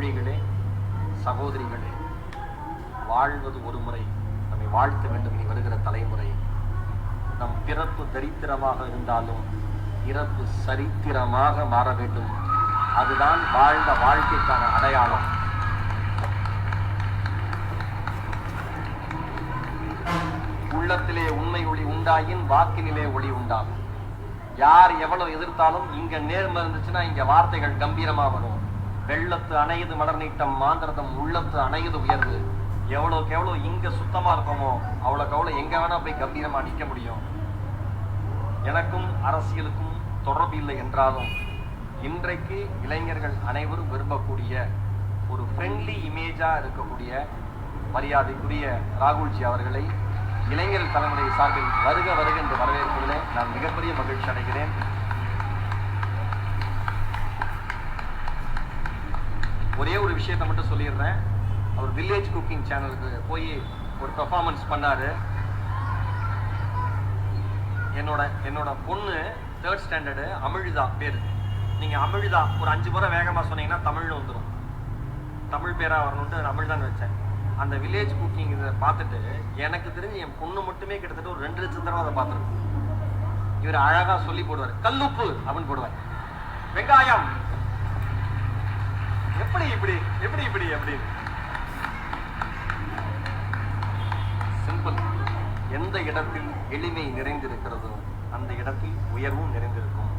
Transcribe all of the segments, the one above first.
தோழிகளே, சகோதரிகளே, வாழ்வது ஒரு முறை, நம்மை வாழ்த்த வேண்டும் இனி வருகிற தலைமுறை. நம் பிறப்பு தரித்திரமாக இருந்தாலும் இறப்பு சரித்திரமாக மாற வேண்டும். அதுதான் வாழ்ந்த வாழ்க்கைக்கான அடையாளம். உள்ளத்திலே உண்மை ஒளி உண்டாயின் வாக்கினிலே ஒளி உண்டாகும். யார் எவ்வளவு எதிர்த்தாலும் இங்க நேர்மை இருந்துச்சுன்னா இங்க வார்த்தைகள் கம்பீரமா வரும். வெள்ளத்து அணையுது மலர் நீட்டம், மாந்திரதம் உள்ளத்து அணையுது உயர்வு. எவ்வளவுக்கு எவ்வளவு இங்க சுத்தமா இருக்கோமோ அவ்வளவுக்கு அவ்வளவு எங்க வேணா போய் கம்பீரமா நிக்க முடியும். எனக்கும் அரசியலுக்கும் தொடர்பு இல்லை என்றாலும் இன்றைக்கு இளைஞர்கள் அனைவரும் விரும்பக்கூடிய ஒரு ஃப்ரெண்ட்லி இமேஜா இருக்கக்கூடிய மரியாதைக்குரிய ராகுல்ஜி அவர்களை இளைஞர் தலைமுறை சார்பில் வருக வருக என்று வரவேற்பதிலே நான் மிகப்பெரிய மகிழ்ச்சி அடைகிறேன். ஒரே ஒரு விஷயத்தை மட்டும் சொல்லிடுறேன். அவர் வில்லேஜ் குக்கிங் சேனலுக்கு போய் ஒரு பெர்ஃபார்மன்ஸ் பண்ணாரு. என்னோட பொண்ணு 3rd ஸ்டாண்டர்டு அமிழ்தா பேர். நீங்க அமிழ்தா ஒரு 5 முறை வேகமா சொன்னீங்கன்னா தமிழ்னு வந்துடும். தமிழ் பேரா வரணும்ட்டு அமிழ்தான்னு வச்சேன். அந்த வில்லேஜ் குக்கிங் இதை பார்த்துட்டு எனக்கு தெரிஞ்சு என் பொண்ணு மட்டுமே கிட்டத்தட்ட ஒரு 2 லட்சம் தடவை அதை பார்த்துருக்கோம். இவர் அழகா சொல்லி போடுவார், கல்லுப்பு அப்படின்னு போடுவார், வெங்காயம் எப்படி இப்படி எப்படி இப்படி அப்படின்னு. சிம்பிள். எந்த இடத்தில் எளிமை நிறைந்திருக்கிறதோ அந்த இடத்தில் உயர்வும் நிறைந்திருக்கும்.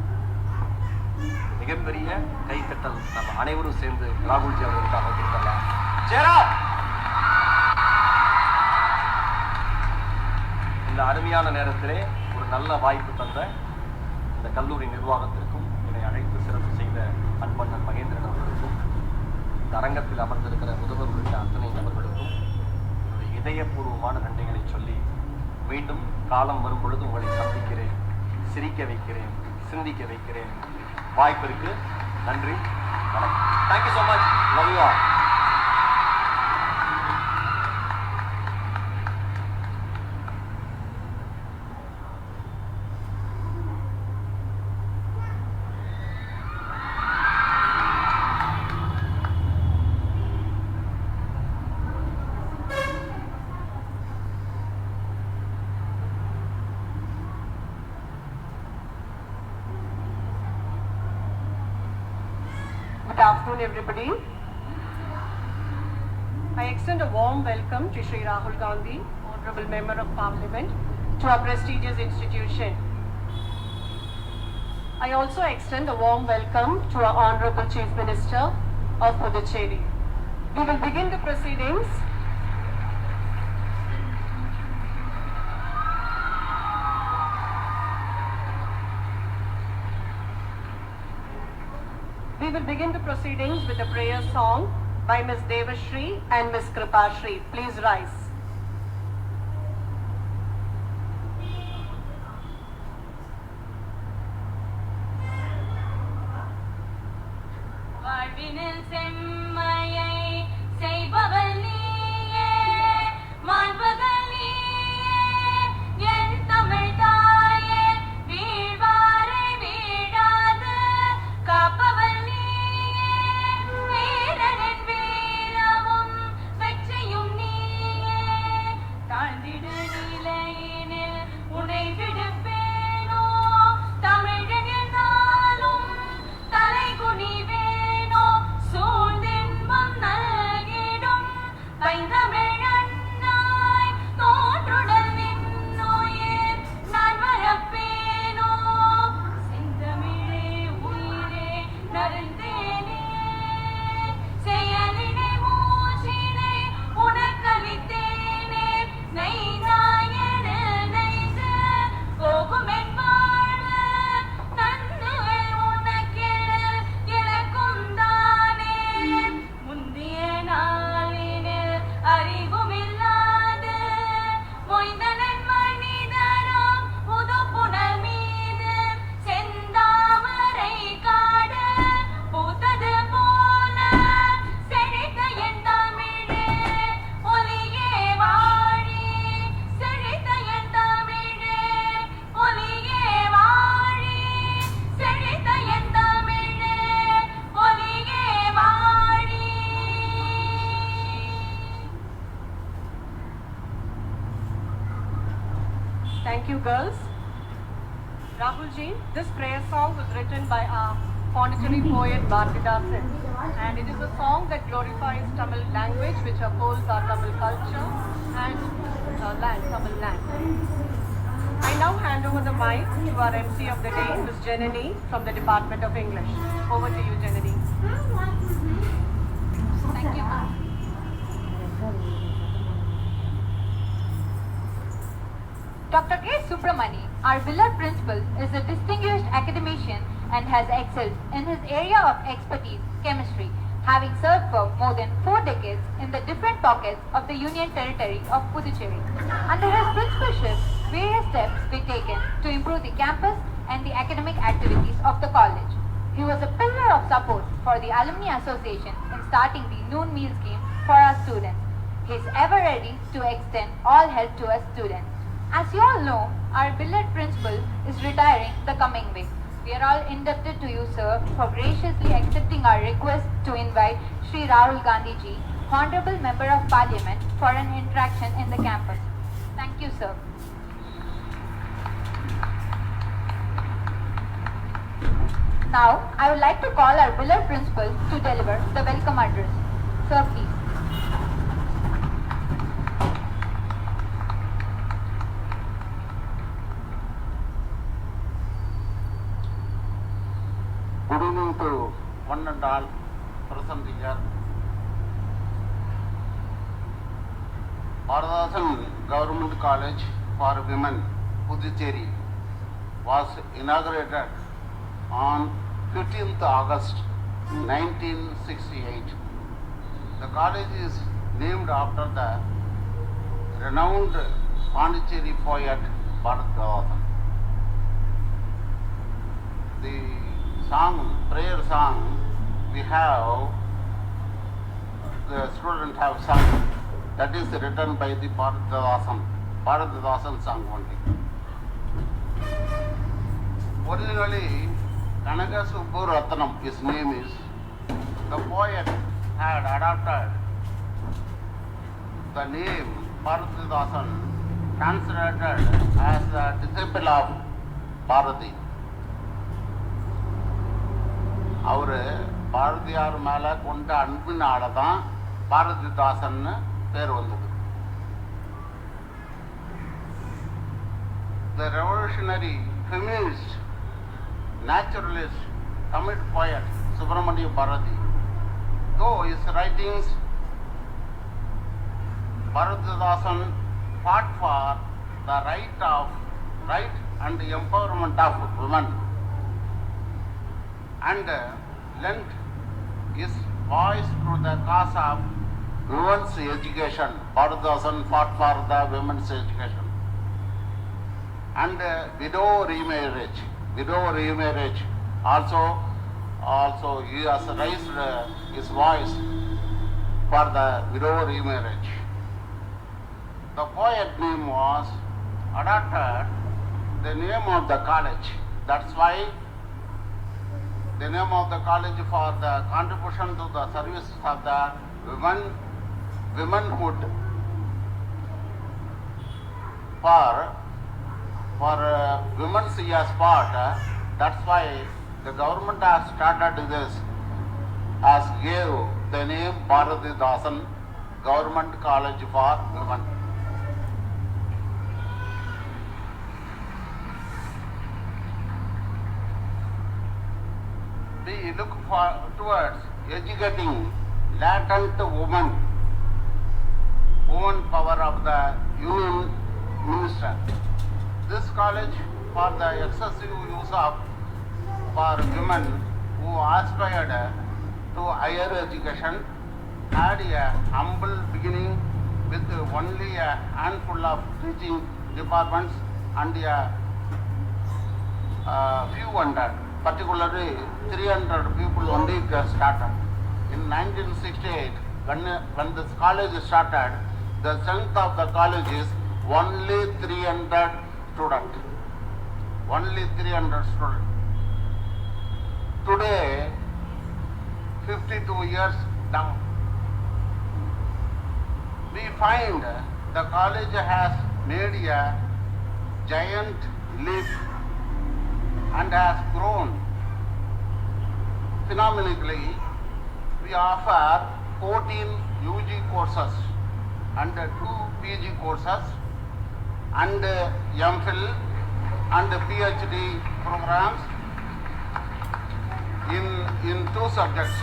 மிகப்பெரிய கைத்தட்டல் நம்ம அனைவரும் சேர்ந்து ராகுல்ஜி அவர்களுக்காக கொடுக்கலாம். சேரா, இந்த அருமையான நேரத்திலே ஒரு நல்ல வாய்ப்பு தந்த இந்த கல்லூரி நிர்வாகத்திற்கும் என்னை அழைத்து சிறப்பு செய்த அன்பண்ணன் மகேந்திரன் அவர்களுக்கும் இந்த அரங்கத்தில் அமர்ந்திருக்கிற முதல்வர் உள்ளிட்ட அத்தனை நபர்களுக்கும் இதயபூர்வமான நன்றிகளை சொல்லி மீண்டும் காலம் வரும் பொழுது உங்களை சந்திக்கிறேன், சிரிக்க வைக்கிறேன், சிந்திக்க வைக்கிறேன். வாய்ப்பிற்கு நன்றி, வணக்கம். Thank you so much. Love you all. Good afternoon, everybody. I extend a warm welcome to Shri Rahul Gandhi, Honorable Member of Parliament, to our prestigious institution. I also extend a warm welcome to our Honorable Chief Minister of Puducherry. We will begin the proceedings. We will begin the proceedings with a prayer song by Ms. Devashri and Ms. Kripashri. Please rise. தலைகுனி வேணோ சூழ்ந்தின்பம் நல்கிடும் Thank you, girls. Rahulji, this prayer song was written by our Pondicherry poet Bharatidasan, and it is a song that glorifies Tamil language, which upholds our Tamil culture and Tamil land. I now hand over the mic to our MC of the day, Ms. Janani from the Department of English. Over to you, Janani. Thank you, ma'am. Dr. K. Subramani, our beloved principal, is a distinguished academician and has excelled in his area of expertise, chemistry, having served for more than 4 decades in the different pockets of the Union Territory of Puducherry. Under his principalship, various steps were taken to improve the campus and the academic activities of the college. He was a pillar of support for the Alumni Association in starting the noon meal scheme for our students. He is ever ready to extend all help to us students. As you all know, our beloved principal is retiring the coming week. We are all indebted to you, sir, for graciously accepting our request to invite Sri Rahul Gandhi ji, Honorable Member of Parliament, for an interaction in the campus. Thank you, sir. Now, I would like to call our beloved principal to deliver the welcome address. Sir, please. Good evening to one and all present here. Bharatadasan Government College for Women, Puducherry, was inaugurated on 15th August 1968. The college is named after the renowned Pondicherry poet Bharatadasan. The prayer song, we have, the students have sung, that is written by the Bharatadasan song only. Originally, Kanaga Subbu Ratnam, his name is, the poet had adopted the name Bharatadasan, translated as a disciple of Bharati. அவரு பாரதியார் மேல கொண்ட அன்பினால தான் பாரதிதாசன் பேர் வந்தது. The revolutionary feminist naturalist Tamil poet Subramania Bharati, though his writings, Bharatadasan fought for the right and empowerment of women and lent his voice to the cause of women's education. Bharatadasan fought for the women's education and widow remarriage. Also he has raised his voice for the widow remarriage. The poet name was adopted the name of the college. That's why the name of the college for the contribution to the service of the womanhood for women's year sport. That's why the government has started this as gave the name Bharatadasan Government College for Women. We look towards educating latent women power of the Union Minister. This college, for the excessive use of for women who aspired to higher education, had a humble beginning with only a handful of teaching departments and a few hundred, particularly 300 people only started. In 1968, when this college started, the strength of the college is only 300 students. Only 300 students. Today, 52 years down, we find the college has made a giant leap and has grown phenomenally. We offer 14 UG courses and 2 PG courses and MPhil and PhD programs in 2 subjects.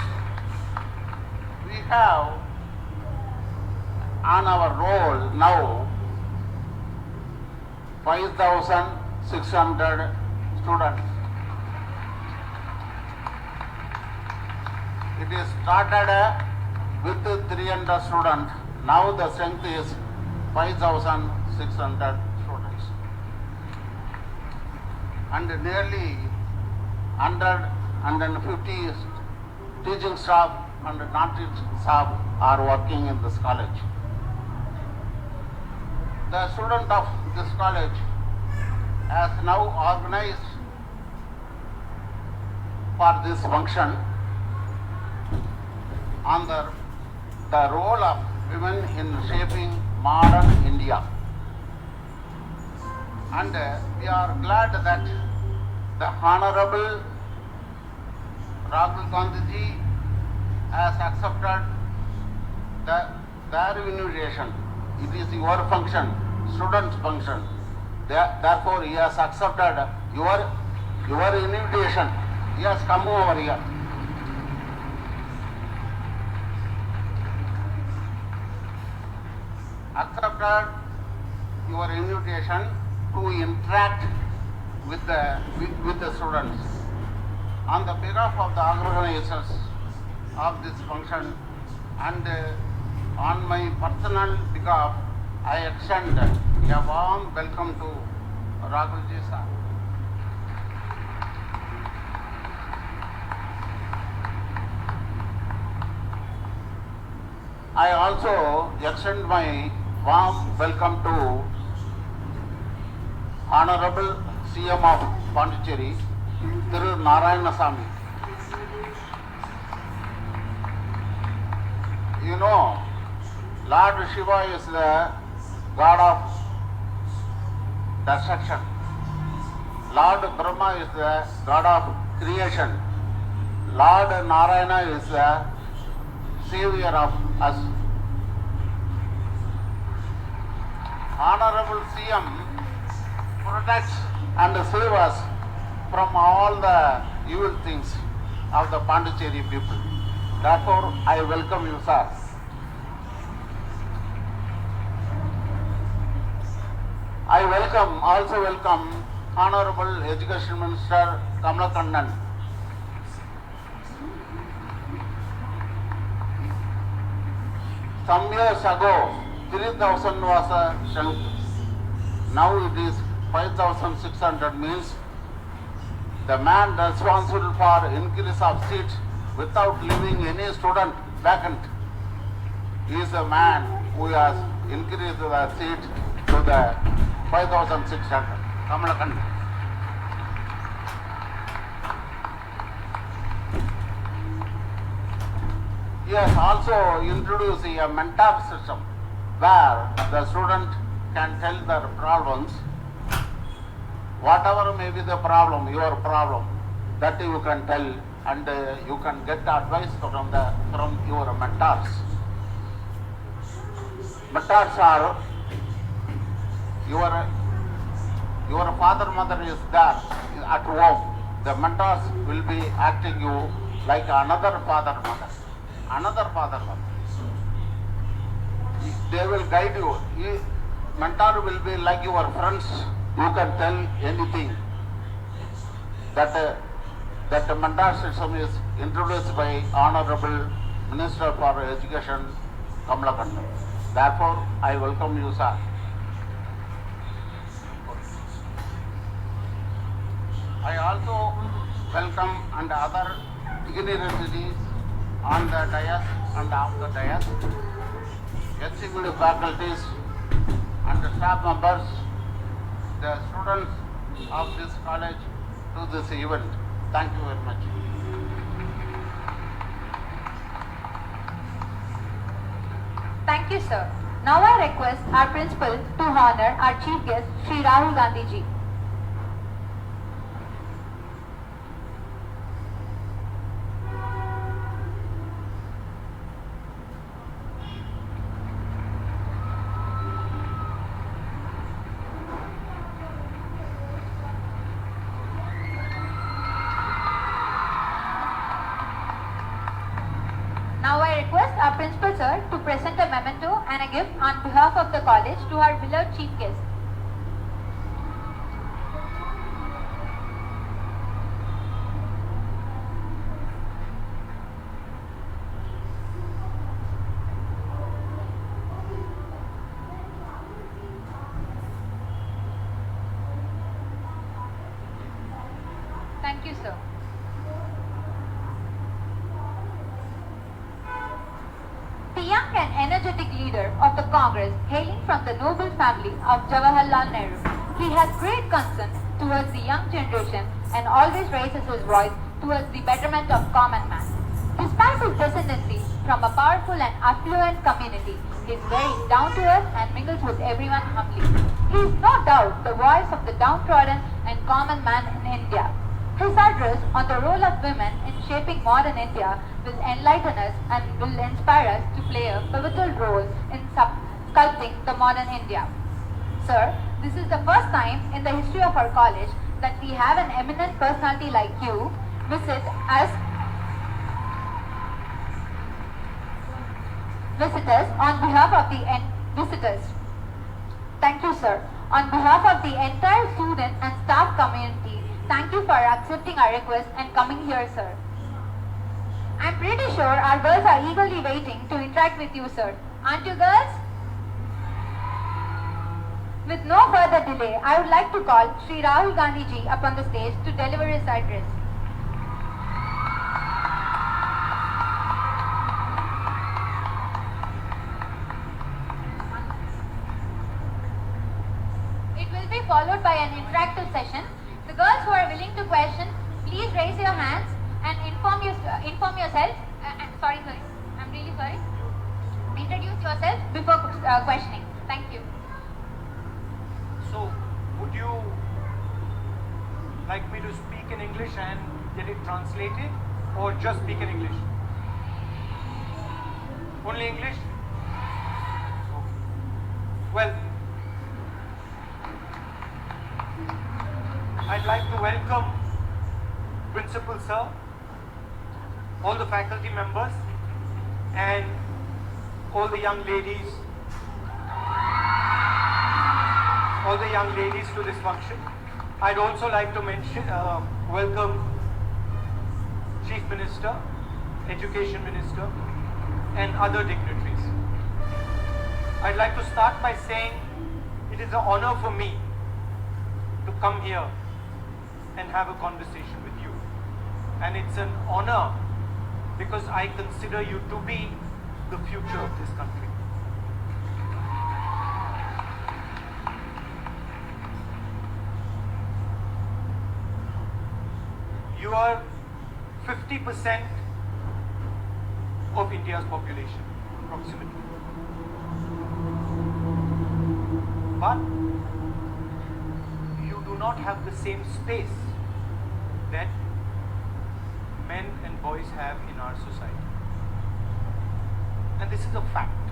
We have on our roll now 5,600 students. It is started with 300 students. Now the strength is 5,600 students. And nearly 150 teaching staff and non-teaching staff are working in this college. The student of this college has now organized for this function on the role of women in shaping modern India. And we are glad that the Honorable Rahul Gandhi ji has accepted their invitation. It is your function, student's function. Therefore, he has accepted your invitation. He has come over here. Accepted your invitation to interact with the students. On the behalf of the organizers of this function and on my personal behalf, I extend a warm welcome to Rahul ji sir. I also extend my warm welcome to Honorable CM of Pondicherry, Thiru Narayanasamy. You know, Lord Shiva is the god of destruction. Lord Brahma is the god of creation. Lord Narayana is the savior of us. Honorable CM protects and saves us from all the evil things of the Pondicherry people. Therefore, I welcome you, sir. I also welcome Honorable Education Minister Kamalakannan. Some years ago, 3,000 was a strength. Now it is 5,600, means the man responsible for increase of seats without leaving any student vacant is a man who has increased the seat to the 5,600. Kamalakannan. He has also introduced a mentor system where the student can tell their problems, whatever may be the problem, your problem, that you can tell and you can get advice from your mentors. Mentors are your father, mother is there at home. The mentors will be acting you like another father, mother. They will guide you. Mentor will be like your friends. You can tell anything. That mentor system is introduced by Honorable Minister for Education, Kamalakannan. Therefore, I welcome you, sir. I also welcome and other dignitaries on the dais and off the dais, executive faculties and the staff members, the students of this college to this event. Thank you very much. Thank you, sir. Now I request our principal to honor our chief guest, Sri Rahul Gandhi ji. Now I request our principal sir to present a memento and a gift on behalf of the college to our beloved chief guest. Thank you, sir. The young and energetic leader of the Congress, hailing from the noble family of Jawaharlal Nehru, he has great concern towards the young generation and always raises his voice towards the betterment of common man. Despite his descendancy from a powerful and affluent community, he is very down to earth and mingles with everyone humbly. He is no doubt the voice of the downtrodden and common man in India. His address on the role of women in shaping modern India will enlighten us and will inspire us to play a pivotal role in sculpting the modern India. Sir, this is the first time in the history of our college that we have an eminent personality like you visit us on behalf of the visitors. Thank you, sir. On behalf of the entire student and staff community, thank you for accepting our request and coming here, sir. I'm pretty sure our girls are eagerly waiting to interact with you, sir. Aren't you, girls? With no further delay, I would like to call Sri Rahul Gandhi ji up on the stage to deliver his address. It will be followed by an interactive session. The girls who are willing to question, please raise your hands and inform yourself. Sorry, I'm really sorry. Introduce yourself before questioning. Thank you. So, would you like me to speak in English and get it translated, or just speak in English? Only English? Okay. Well, I'd like to welcome Principal Sir, all the faculty members, and all the young ladies to this function. I'd also like to welcome Chief Minister, Education Minister, and other dignitaries. I'd like to start by saying it is an honor for me to come here and have a conversation with you. And it's an honor because I consider you to be the future of this country. You are 50% of India's population, approximately. But you do not have the same space that men and boys have in our society. And this is a fact.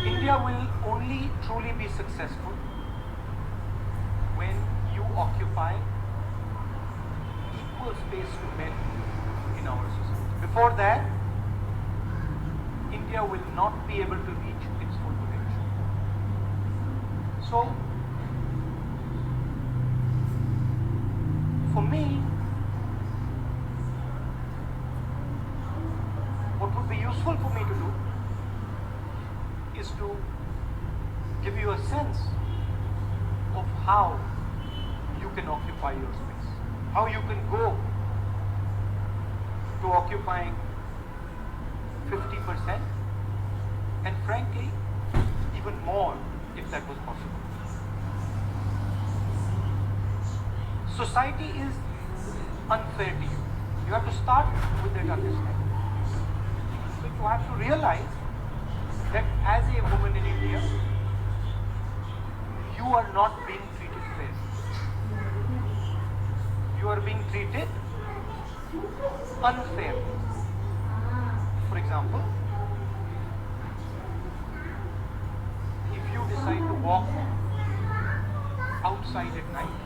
India will only truly be successful when you occupy equal space to men in our society. Before that, India will not be able to reach its full potential. So, for me, what would be useful for me to do is to give you a sense of how you can occupy your space, how you can go to occupying 50% and frankly even more if that was possible. Society is unfair to you. You have to start with that understanding. you have to realize that as a woman in India, you are not being treated fairly. You are being treated unfairly. For example, if you decide to walk outside at night,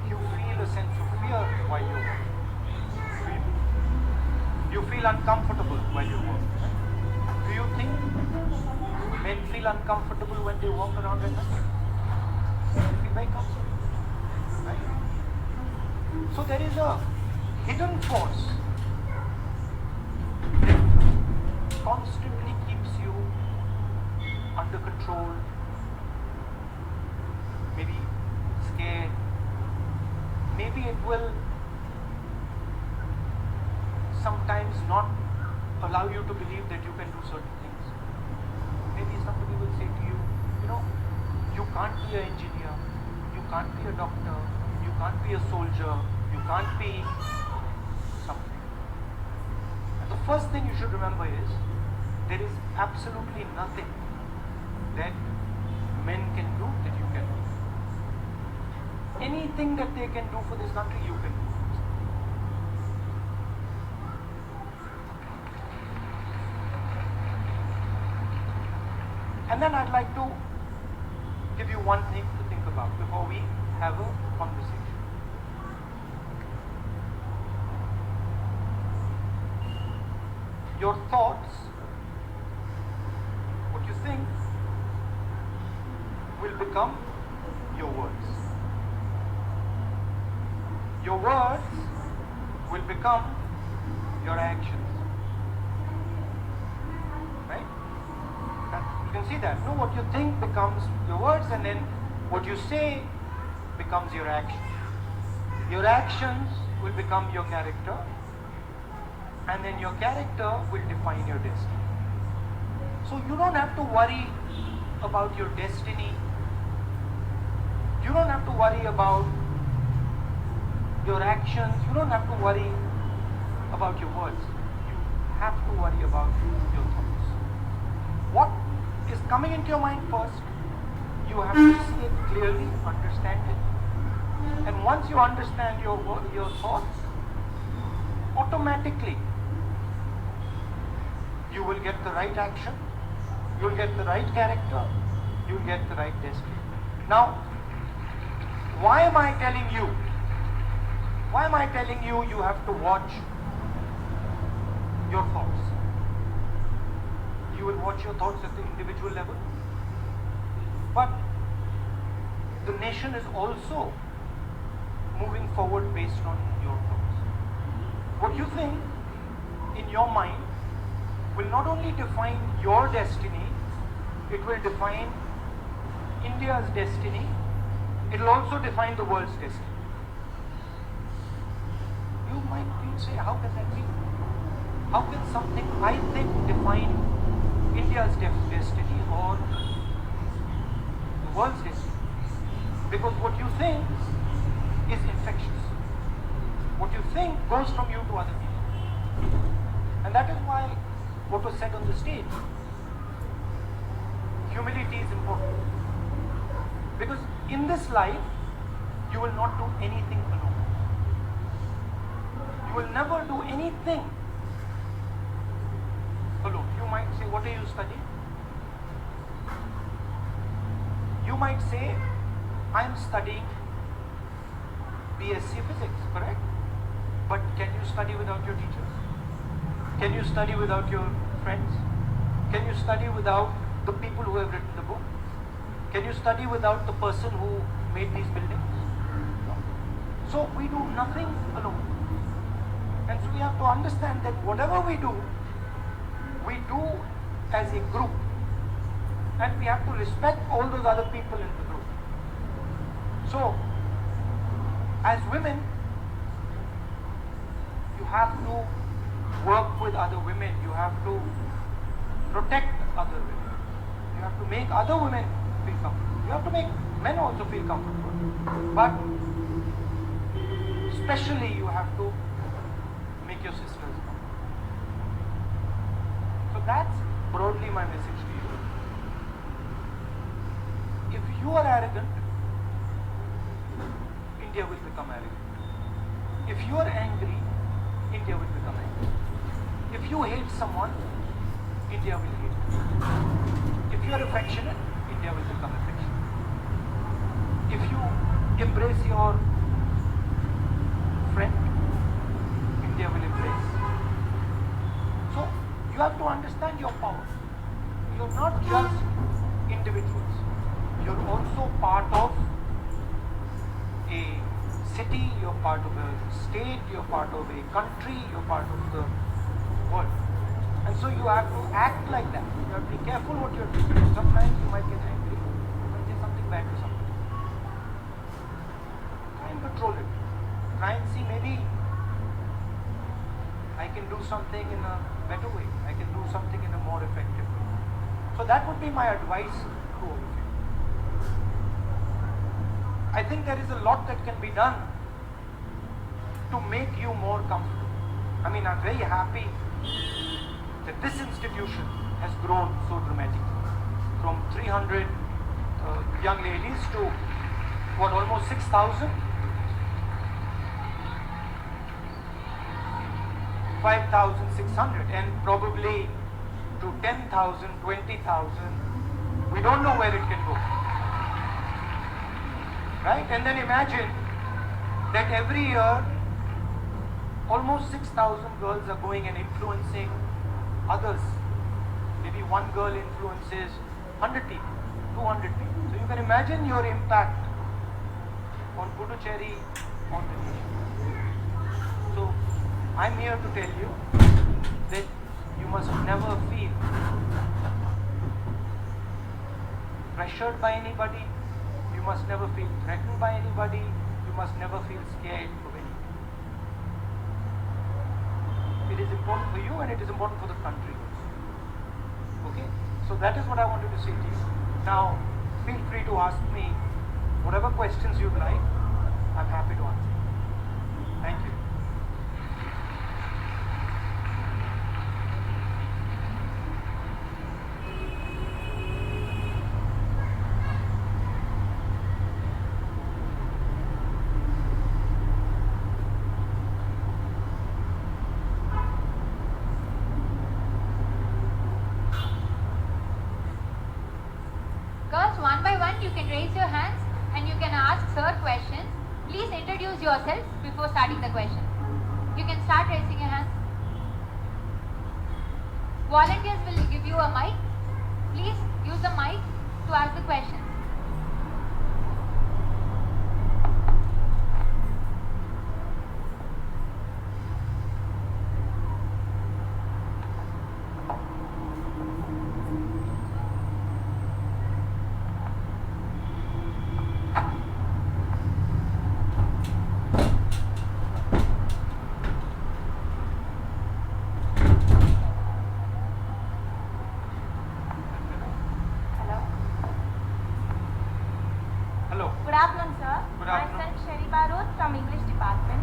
you feel a sense of fear while you walk. You feel uncomfortable while you walk. Do you think men feel uncomfortable when they walk around at night? They feel very comfortable. Right? So there is a hidden force that constantly keeps you under control, maybe scared. Maybe it will sometimes not allow you to believe that you can do certain things. Maybe somebody will say to you, you know, you can't be an engineer, you can't be a doctor, you can't be a soldier, you can't be something. And the first thing you should remember is, there is absolutely nothing that men can do that you can do. Anything that they can do for this country, you can do. And then I'd like to give you one thing to think about before we have a conversation. Your thoughts, what you think, will become your words. Your words will become your actions. Right? And you can see that. No, what you think becomes your words, and then what you say becomes your action. Your actions will become your character, and then your character will define your destiny. So you don't have to worry about your destiny. You don't have to worry about your actions. You don't have to worry about your words. You have to worry about your thoughts. What is coming into your mind first, you have to see it clearly, understand it. And once you understand your thoughts, automatically you will get the right action, you will get the right character, you will get the right destiny. Now, why am I telling you? Why am I telling you you have to watch your thoughts? You will watch your thoughts at the individual level, but the nation is also moving forward based on your thoughts. What you think in your mind will not only define your destiny, it will define India's destiny, it will also define the world's destiny. You might say, how can that be? How can something I think define India's destiny or the world's destiny? Because what you think is infectious. What you think goes from you to other people. And that is why what was said on the stage, humility is important. Because in this life, you will not do anything alone. You will never do anything alone. You might say, what are you studying? You might say, I am studying BSc Physics, correct? But can you study without your teachers? Can you study without your friends? Can you study without the people who have written the book? Can you study without the person who made these buildings? No. So we do nothing alone. And so we have to understand that whatever we do as a group. And we have to respect all those other people in the group. So, as women, you have to work with other women. You have to protect other women. You have to make other women feel comfortable. You have to make men also feel comfortable. But especially you have to make your sisters comfortable. that's broadly my message to you. If you are arrogant, India will become arrogant. If you are angry, India will become angry. If you hate someone, India will hate. If you are affectionate, India will become affectionate. If you embrace your friend, India will embrace. So you have to understand your power. You're not just individuals. You're also part of a city, you're part of a state, you're part of a country, you're part of the world. And so you have to act like that. You have to be careful what you're doing. Sometimes you might get angry. You might say something bad to somebody. Try and control it. Try and see, maybe I can do something in a better way. I can do something in a more effective way. So that would be my advice to all of you. I think there is a lot that can be done to make you more comfortable. I mean, I'm very happy that this institution has grown so dramatically. From 300 young ladies to what, almost 6,000? 5,600, and probably to 10,000, 20,000. We don't know where it can go. Right? And then imagine that every year almost 6,000 girls are going and influencing others. Maybe one girl influences 100 people, 200 people. So you can imagine your impact on Puducherry, on the nation. So I'm here to tell you that you must never feel pressured by anybody. You must never feel threatened by anybody. You must never feel scared of anybody. It is important for you and it is important for the country also. Okay? So that is what I wanted to say to you. Now, feel free to ask me whatever questions you'd like. I'm happy to answer. Thank you. Girls, one by one, you can raise your hands and you can ask sir questions. Please introduce yourself before starting the question. You can start raising your hands. Volunteers will give you a mic. Please use the mic to ask the questions. Hello. Good afternoon, sir. Good afternoon. Myself Sherry Barot from English department.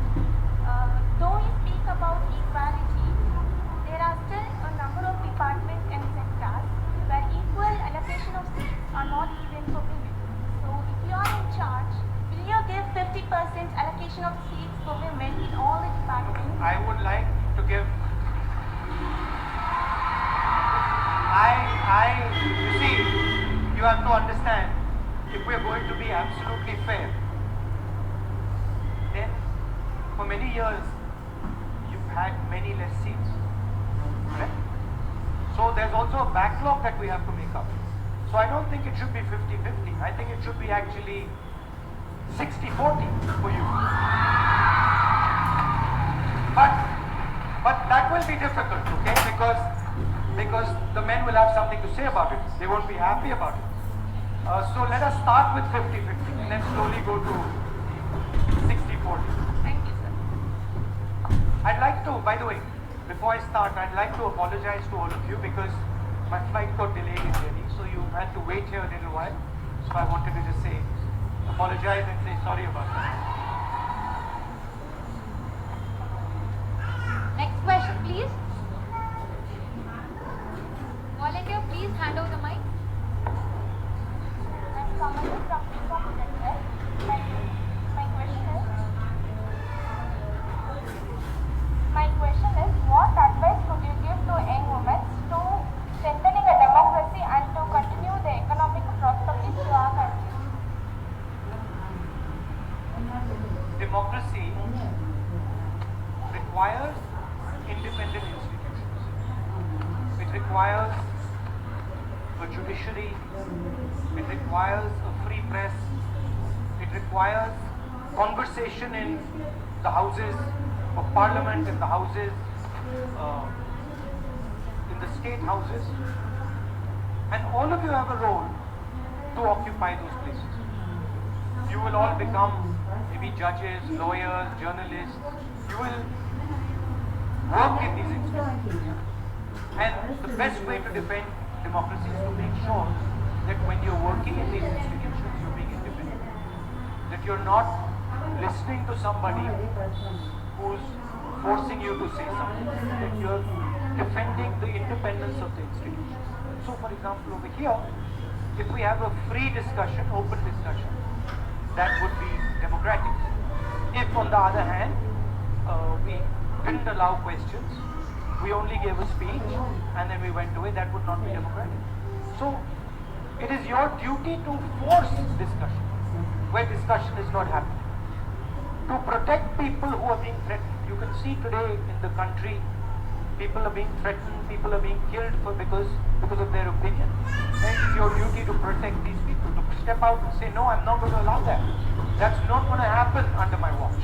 Though we speak about equality, there are still a number of departments and sectors where equal allocation of seats are not given for women. So if you are in charge, will you give 50% allocation of seats for women in all the departments? I would like to give. You see, you have to understand, if we are going to be absolutely fair, then for many years you've had many less seats. Correct? So there's also a backlog that we have to make up. So I don't think it should be 50-50. I think it should be actually 60-40 for you. But that will be difficult, okay? Because the men will have something to say about it. They won't be happy about it. So let us start with 50-50 and then slowly go to 60-40. Thank you, sir. I'd like to, by the way, before I start, I'd like to apologize to all of you because my flight got delayed in Delhi, so you had to wait here a little while. So I wanted to just say, apologize and say sorry about that. Next question, please. hand over the mic. I'm Kamal from BCom Dental. My question is, what advice would you give to young women to strengthening a democracy and to continue the economic prosperity to our country? Democracy requires independent institutions. It requires a judiciary. It requires a free press. It requires conversation in the houses of parliament, in the houses, in the state houses. And all of you have a role to occupy those places. You will all become maybe judges, lawyers, journalists. You will work in these institutions. And the best way to defend democracy is to make sure that when you're working in these institutions, you're being independent. That you're not listening to somebody who's forcing you to say something. That you're defending the independence of the institutions. So, for example, over here, if we have a free discussion, open discussion, that would be democratic. If, on the other hand, we didn't allow questions, we only gave a speech and then we went away, that would not be democratic. So, it is your duty to force discussion where discussion is not happening. To protect people who are being threatened. You can see today in the country, people are being threatened, people are being killed because of their opinion. And it's your duty to protect these people, to step out and say, no, I'm not going to allow that. That's not going to happen under my watch.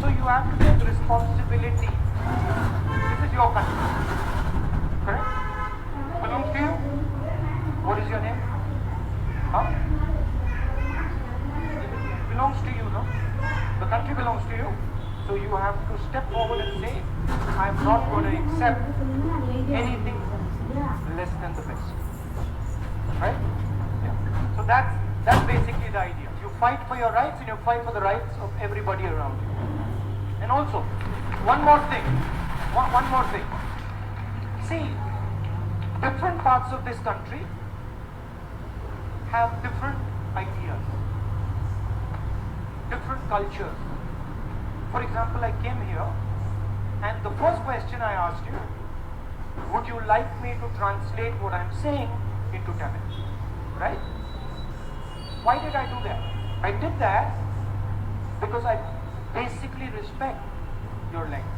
So you have to take responsibility. This is your country. Correct? Belongs to you? What is your name? Huh? It belongs to you, no? The country belongs to you. So you have to step forward and say, I'm not going to accept anything less than the best. Right? Yeah. So that's basically the idea. You fight for your rights and you fight for the rights of everybody around you. And also, one more thing. One more thing. See, different parts of this country have different ideas, different cultures. For example, I came here and the first question I asked you, would you like me to translate what I'm saying into Tamil? Right? Why did I do that? I did that because I basically respect your language.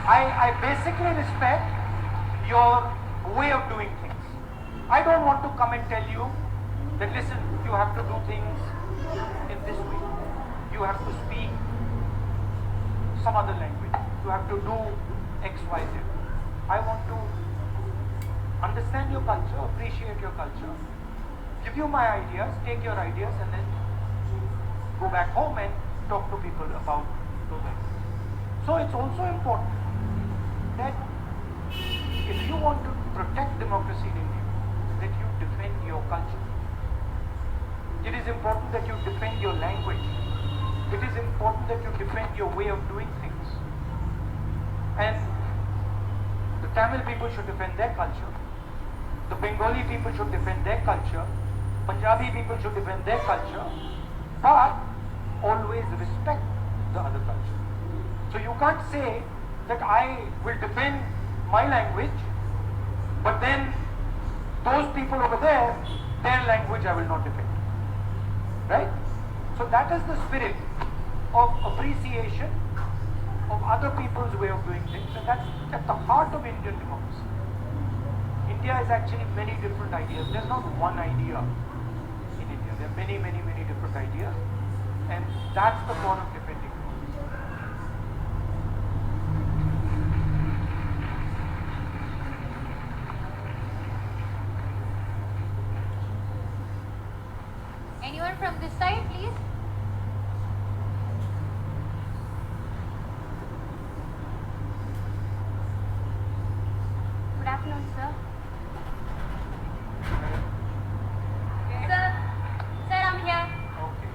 I basically respect your way of doing things. I don't want to come and tell you that, listen, you have to do things in this way. You have to speak some other language. You have to do X, Y, Z. I want to understand your culture, appreciate your culture, give you my ideas, take your ideas, and then go back home and talk to people about those ideas. So it's also important that if you want to protect democracy in India, that you defend your culture. It is important that you defend your language. It is important that you defend your way of doing things. And the Tamil people should defend their culture. The Bengali people should defend their culture. Punjabi people should defend their culture. But always respect the other culture. So you can't say that I will defend my language, but then those people over there, their language I will not defend. Right? So that is the spirit of appreciation of other people's way of doing things, and that's at the heart of Indian democracy. India is actually many different ideas. There's not one idea in India. There are many, many, many different ideas, and that's the core of defending democracy. Anyone from this side, please? Good afternoon, sir. Sir, I'm here. Okay.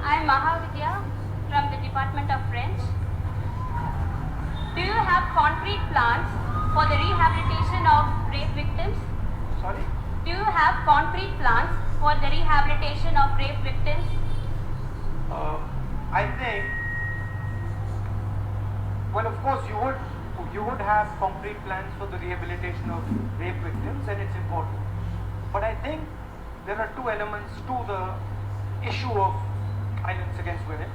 I'm Mahavidya from the Department of French. Do you have concrete plans for the rehabilitation of rape victims? Sorry? Do you have concrete plans for the rehabilitation of rape victims? I think, well, of course, you would have concrete plans for the rehabilitation of rape victims, and it's important. But I think there are two elements to the issue of violence against women.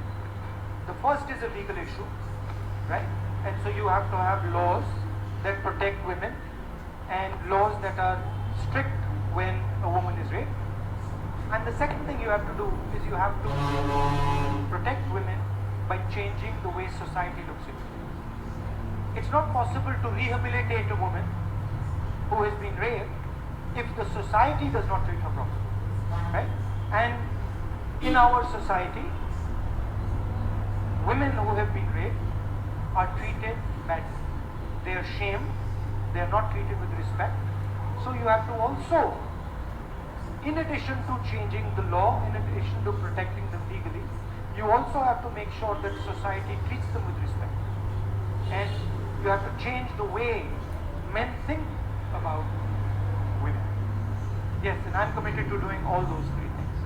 The first is a legal issue, right? And so you have to have laws that protect women and laws that are strict when a woman is raped. And the second thing you have to do is you have to protect women by changing the way society looks at it. It's not possible to rehabilitate a woman who has been raped if the society does not treat her properly, right? And in our society, women who have been raped are treated badly. They are shamed, they are not treated with respect. So you have to also, in addition to changing the law, in addition to protecting them legally, you also have to make sure that society treats them with respect. And you have to change the way men think about women. Yes, and I'm committed to doing all those three things.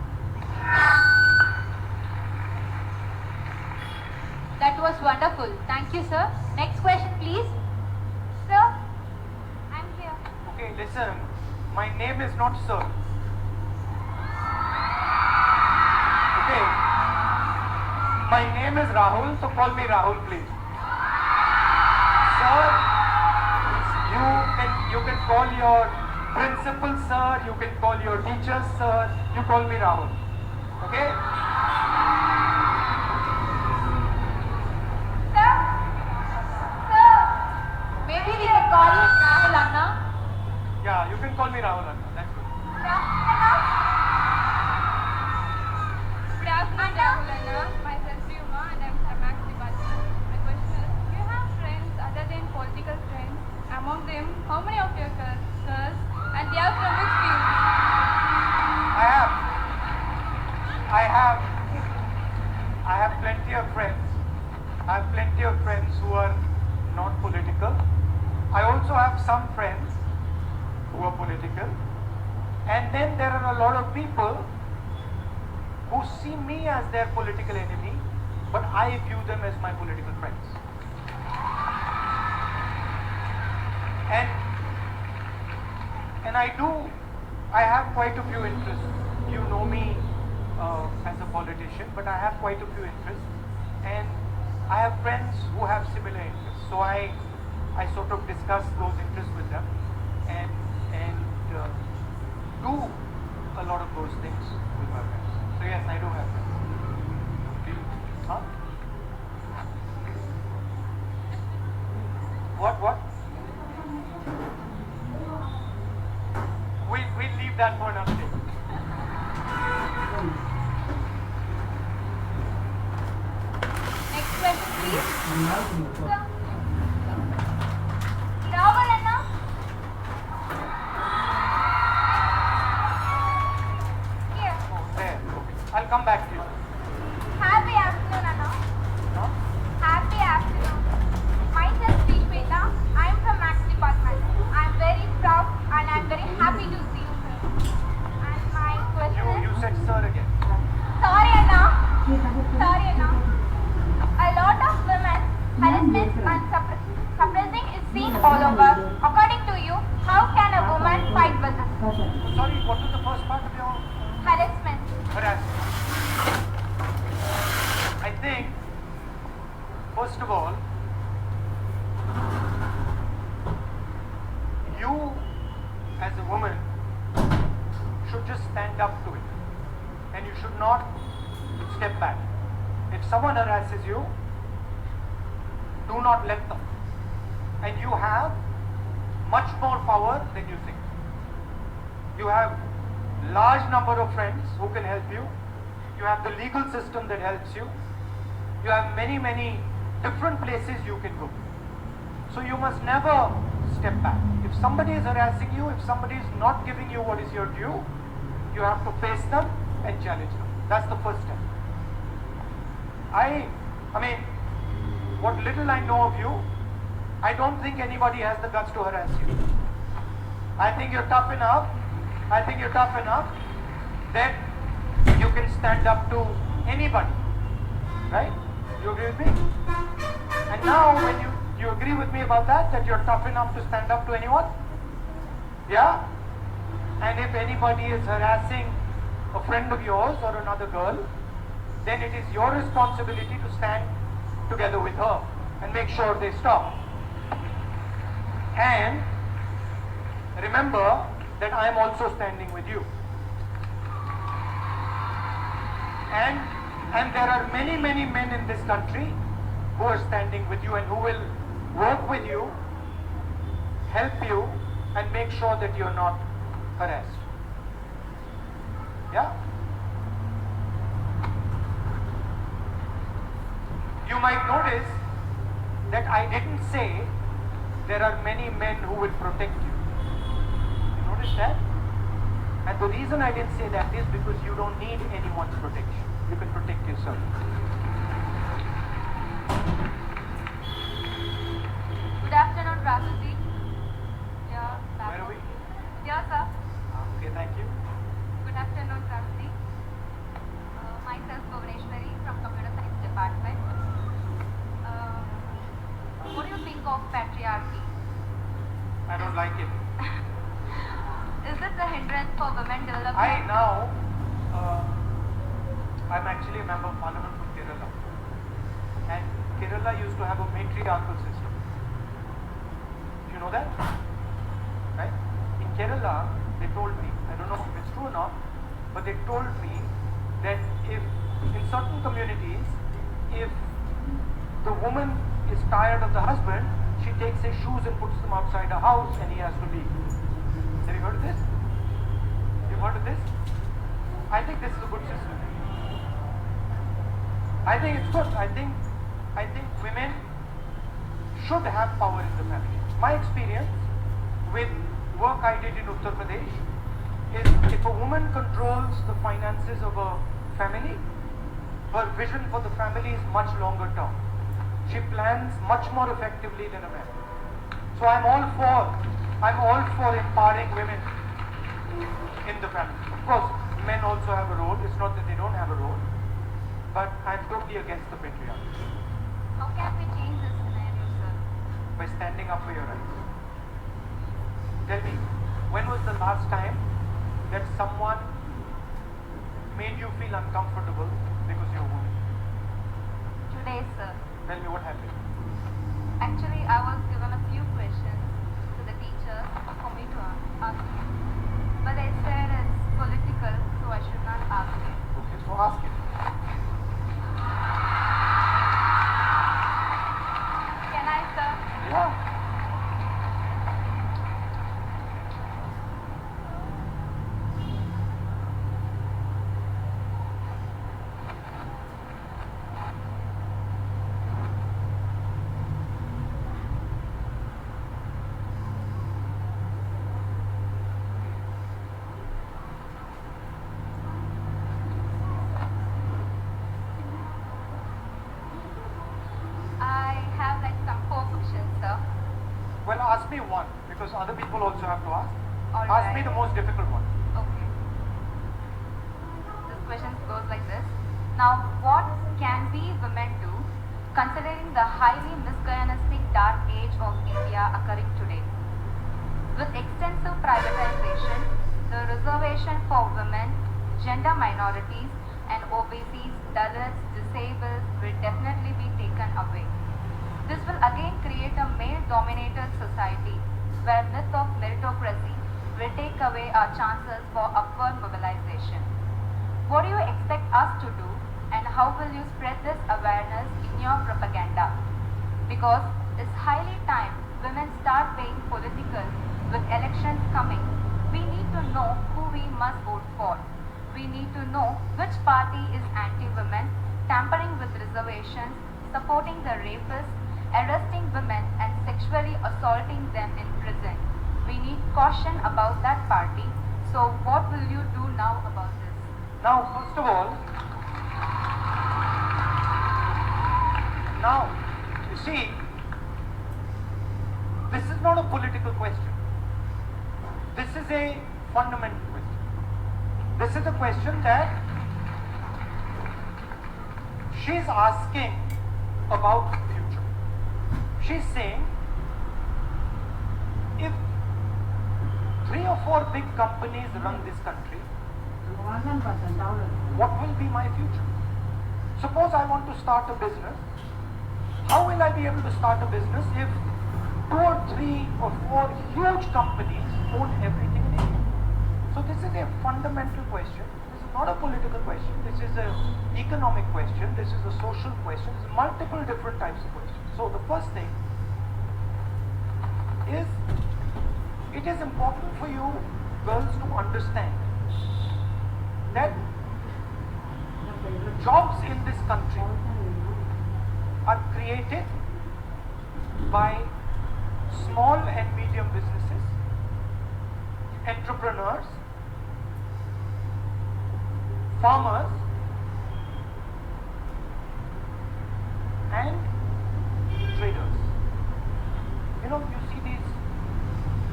That was wonderful. Thank you, sir. Next question, please. Sir, I'm here. Okay, listen, my name is not Sir. Okay, my name is Rahul, so call me Rahul, please. Sir, you can call your principal sir, you can call your teachers sir, you call me Rahul. Okay? Sir? Sir? Maybe we can call you Rahul Anna. Yeah, you can call me Rahul Anna, that's good. Good afternoon, Rahul Anna. Myself Yuma and I'm from Max Department. My question is, do you have friends other than political friends? Among them, how many of your sirs and they are from which field? I have plenty of friends. I have plenty of friends who are not political. I also have some friends who are political. And then there are a lot of people who see me as their political enemy, but I view them as my political friends. And I have quite a few interests. You know me as a politician, but I have quite a few interests. And I have friends who have similar interests. So I sort of discuss those interests with them and do a lot of those things with my friends. So yes, I do have friends. Huh? What? We'll leave that for another day. Next question, please. Sir? Rahul Anna? Here. Oh, there. Okay. I'll come back to you. Happy afternoon, Anna. Huh? Happy afternoon. Myself, Srishweta. I'm from Max Department. I'm very proud and I'm very happy to see you here. And my question You is... said sir again. Sorry, Anna. Sorry, Anna. A lot of women harassment and suppressing is seen all over. According to you, how can a woman fight with this? Sorry, what was the first part of your Harassment. harassment? I think, first of all, you as a woman should just stand up to it. And you should not step back. If someone harasses you, do not let them. And you have much more power than you think. You have large number of friends who can help you. You have the legal system that helps you. You have many different places you can go. So you must never step back. If somebody is harassing you, if somebody is not giving you what is your due, you have to face them and challenge them. That's the first step. I mean, what little I know of you, I don't think anybody has the guts to harass you. I think you're tough enough. I think you're tough enough that you can stand up to anybody. Right? You agree with me? And now when you agree with me about that you're tough enough to stand up to anyone? Yeah? And if anybody is harassing a friend of yours or another girl, then it is your responsibility to stand together with her and make sure they stop. And remember that I am also standing with you. And there are many, many men in this country who are standing with you and who will work with you, help you, and make sure that you're not harassed. Yeah? You might notice that I didn't say there are many men who will protect you. You notice that? And the reason I didn't say that is because you don't need anyone's protection. You can protect yourself. Good afternoon, Rahulji. Yeah, Where are we? Yeah, sir. Okay, thank you. Good afternoon, Rahulji. Myself, Bhuvaneshwari from Computer Science Department. What do you think of patriarchy? I don't like it. Is it a hindrance for women development? I'm actually a member of parliament from Kerala. And Kerala used to have a matriarchal system. Do you know that? Right? In Kerala, they told me, I don't know if it's true or not, but they told me that if in certain communities, if the woman is tired of the husband, she takes his shoes and puts them outside the house and he has to leave. Have you heard of this? You've heard of this? I think this is a good system. I think it's good. I think women should have power in the family. My experience with work I did in Uttar Pradesh is if a woman controls the finances of a family, her vision for the family is much longer term. She plans much more effectively than a man. So I'm all for empowering women in the family. Of course, men also have a role. It's not that they don't have a role. But I'm totally against the patriarchy. How can we change this scenario, sir? By standing up for your rights. Tell me, when was the last time that someone made you feel uncomfortable because you're a woman? Today, sir. Tell me what happened. Actually, I was given a few questions to the teacher for me to ask you. But I said it's political, so I should not ask it. Okay, so ask it. Can I, sir? Yeah. I have like some 4 questions, sir. Well, ask me one, because other people also have to ask. All Ask me right. the most difficult one. Okay. This question goes like this. Now, what can we women do, considering the highly misogynistic dark age of India occurring today? With extensive privatization, the reservation for women, gender minorities, and OBCs, Dalits, disabled will definitely be taken away. This will again create a male-dominated society where myth of meritocracy will take away our chances for upward mobilization. What do you expect us to do, and how will you spread this awareness in your propaganda? Because it's highly time women start being political with elections coming. We need to know who we must vote for. We need to know which party is anti-women, tampering with reservations, supporting the rapists, arresting women and sexually assaulting them in prison. We need caution about that party. So what will you do now about this? Now, first of all, you see, not a political question. This is a fundamental question. This is a question that she's asking about the future. She's saying, if 3 or 4 big companies run this country, what will be my future? Suppose I want to start a business. How will I be able to start a business if 2 or 3 or 4 huge companies own everything in India? So this is a fundamental question. This is not a political question. This is an economic question. This is a social question. There's multiple different types of questions. So the first thing is, it is important for you girls to understand that jobs in this country are created by small and medium businesses, entrepreneurs, farmers, and traders. You know, you see these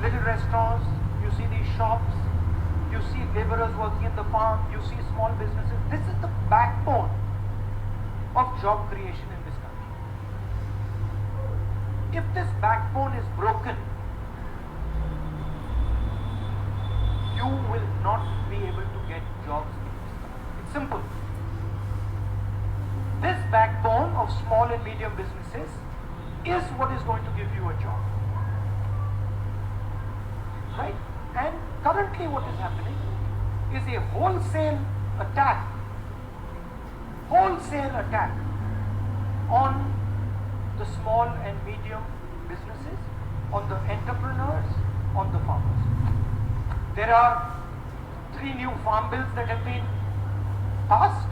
little restaurants, you see these shops, you see laborers working in the farm, you see small businesses. This is the backbone of job creation in this country. If this backbone is broken, you will not be able to get jobs in this country. It's simple. This backbone of small and medium businesses is what is going to give you a job. Right? And currently what is happening is a wholesale attack on the small and medium businesses, on the entrepreneurs, on the farmers. There are 3 new farm bills that have been passed.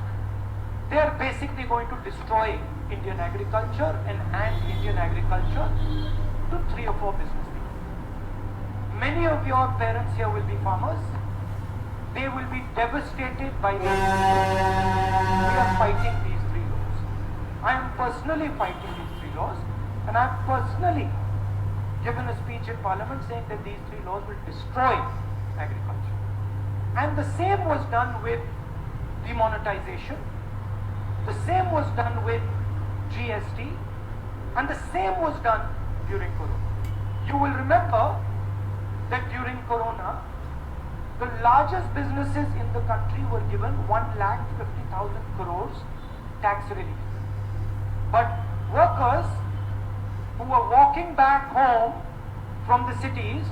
They are basically going to destroy Indian agriculture and hand Indian agriculture to 3 or 4 business people. Many of your parents here will be farmers. They will be devastated by these. We are fighting these 3 laws. I am personally fighting these 3 laws, and I have personally given a speech in Parliament saying that these 3 laws will destroy agriculture. And the same was done with demonetization. The same was done with GST, and the same was done during Corona. You will remember that during Corona, the largest businesses in the country were given 1,50,000 crores tax relief. But workers who were walking back home from the cities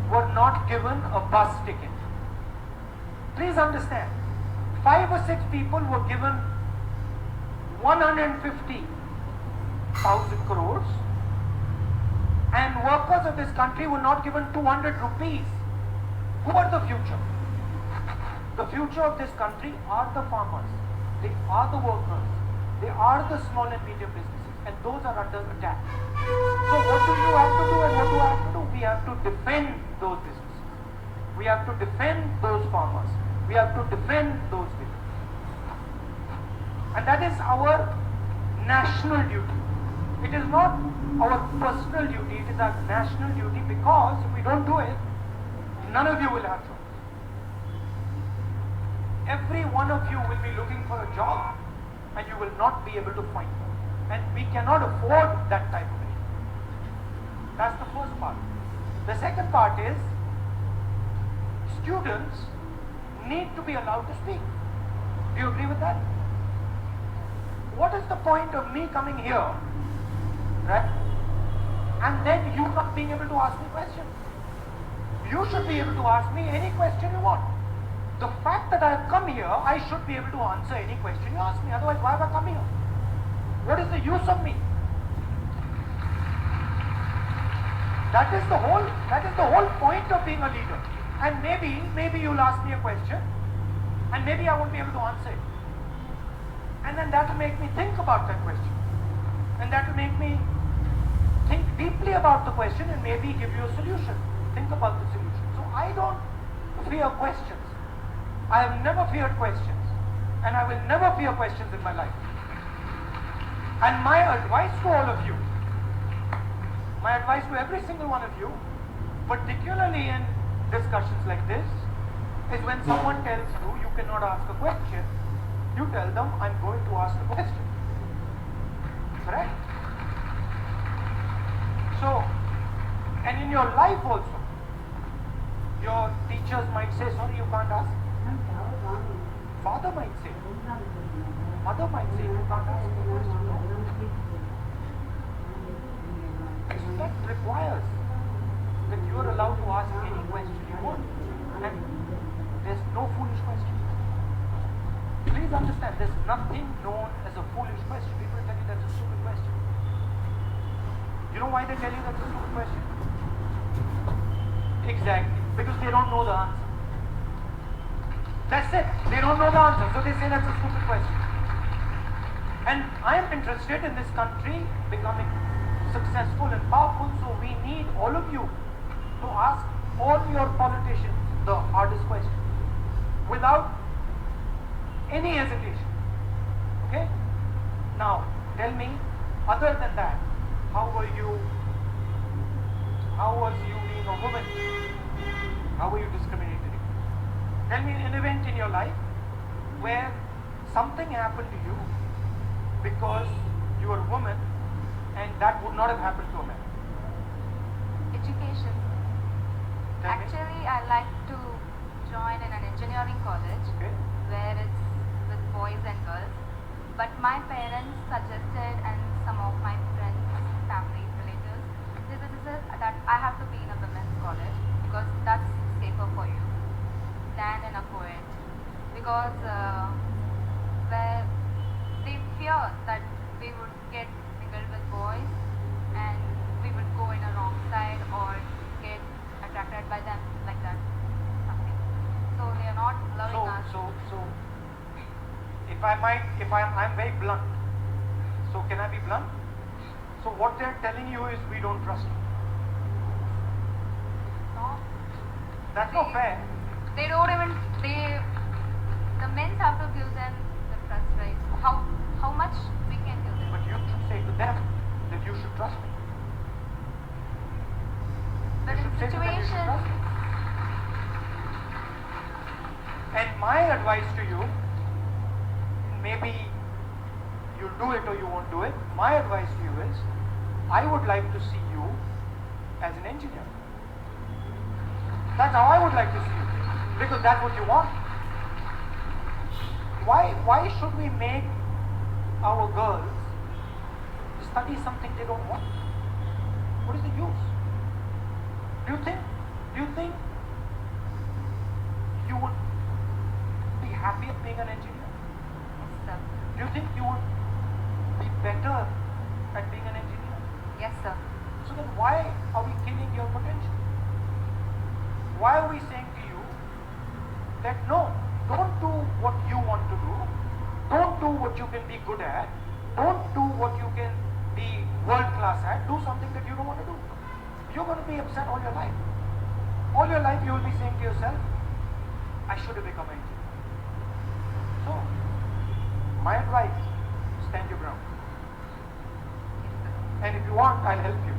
were not given a bus ticket. Please understand, 5 or 6 people were given 150,000 crores, and workers of this country were not given 200 rupees. Who are the future? The future of this country are the farmers. They are the workers. They are the small and medium businesses, and those are under attack. So what do you have to do, and what do I have to do? We have to defend those businesses. We have to defend those farmers. We have to defend those businesses. And that is our national duty. It is not our personal duty, it is our national duty, because if we don't do it, none of you will have jobs. Every one of you will be looking for a job, and you will not be able to find one. And we cannot afford that type of thing. That's the first part. The second part is, students need to be allowed to speak. Do you agree with that? What is the point of me coming here, right, and then you not being able to ask me questions? You should be able to ask me any question you want. The fact that I have come here, I should be able to answer any question you ask me. Otherwise, why have I come here? What is the use of me? That is the whole point of being a leader. And maybe you'll ask me a question, and maybe I won't be able to answer it. And then that will make me think about that question. And that will make me think deeply about the question and maybe give you a solution. Think about the solution. So I don't fear questions. I have never feared questions. And I will never fear questions in my life. And my advice to all of you, My advice to every single one of you, particularly in discussions like this, is when someone tells you you cannot ask a question, you tell them, I'm going to ask a question. Correct? So, and in your life also, your teachers might say, sorry, you can't ask. Father might say, mother might say, you can't ask a question. No. Respect requires that you are allowed to ask any question you want. And there's no foolish question. Please understand, there's nothing known as a foolish question. People tell you that's a stupid question. You know why they tell you that's a stupid question? Exactly. Because they don't know the answer. That's it. They don't know the answer. So they say that's a stupid question. And I am interested in this country becoming successful and powerful, so we need all of you to ask all your politicians the hardest question without any hesitation. Okay? Now, tell me, other than that, how was you being a woman? How were you discriminated against? Tell me an event in your life where something happened to you because you are a woman and that would not have happened to a man. Education. Tell me. Actually, I like to join in an engineering college Okay. where it's with boys and girls. But my parents suggested, and some of my friends, family, relatives, they suggested that I have to be in a women's college because that's safer for you than in a co-ed. Because where they fear that we would get mingled with boys and we would go in a wrong side or get attracted by them like that. Something. So they are not allowing us. So, I'm very blunt. So can I be blunt? So what they're telling you is we don't trust you. No. That's not fair. They don't even, the men have to give them the trust, right? How much we can give them. But you should say to them that you should trust me. But You in should say to them you should situations, trust me. And my advice to you, maybe you'll do it or you won't do it, my advice to you is, I would like to see you as an engineer. That's how I would like to see you, because that's what you want. Why should we make our girls study something they don't want? What is the use? Do you think you would be happy at being an engineer? yes, sir. Do you think you would be better at being an engineer? Yes, sir. So then why are we killing your potential? Why are we saying to you that no, don't do what you want to do, don't do what you can be good at, don't do what you can be world class at, do something that you don't want to do. You're going to be upset all your life. All your life you will be saying to yourself, I should have become an engineer. So, my advice, stand your ground. Yes, sir. And if you want, I'll help you.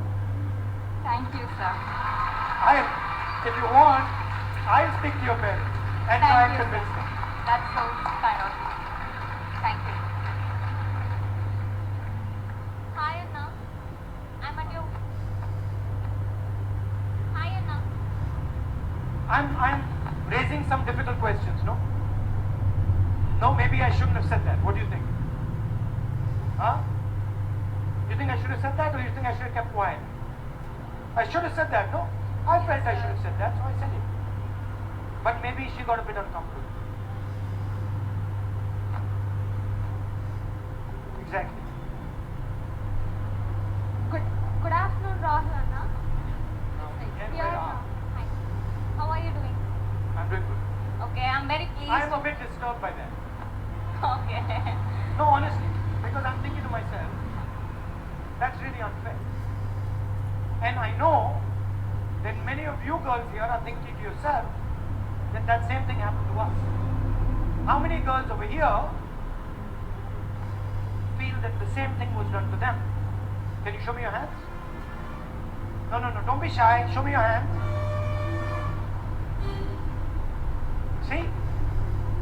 Thank you, sir. If you want, I'll speak to your parents and try and Thank you, convince sir. them. That's so kind of you. Thank you. Hi Anna, I'm at your. Hi Anna. I'm raising some difficult questions, no? No, maybe I shouldn't have said that. What do you think? Huh? You think I should have said that, or you think I should have kept quiet? I should have said that, no? I felt I should have said that, so I said it. But maybe she got a bit uncomfortable. Exactly. Good afternoon, Rahul Anna. Yes, We are well, now. Hi. How are you doing? I'm doing good. Okay, I'm very pleased. I'm a bit disturbed by that. Okay. No, honestly, because I'm thinking to myself, that's really unfair. And I know that many of you girls here are thinking to yourself that that same thing happened to us. How many girls over here feel that the same thing was done to them? Can you show me your hands? No, don't be shy. Show me your hand. See?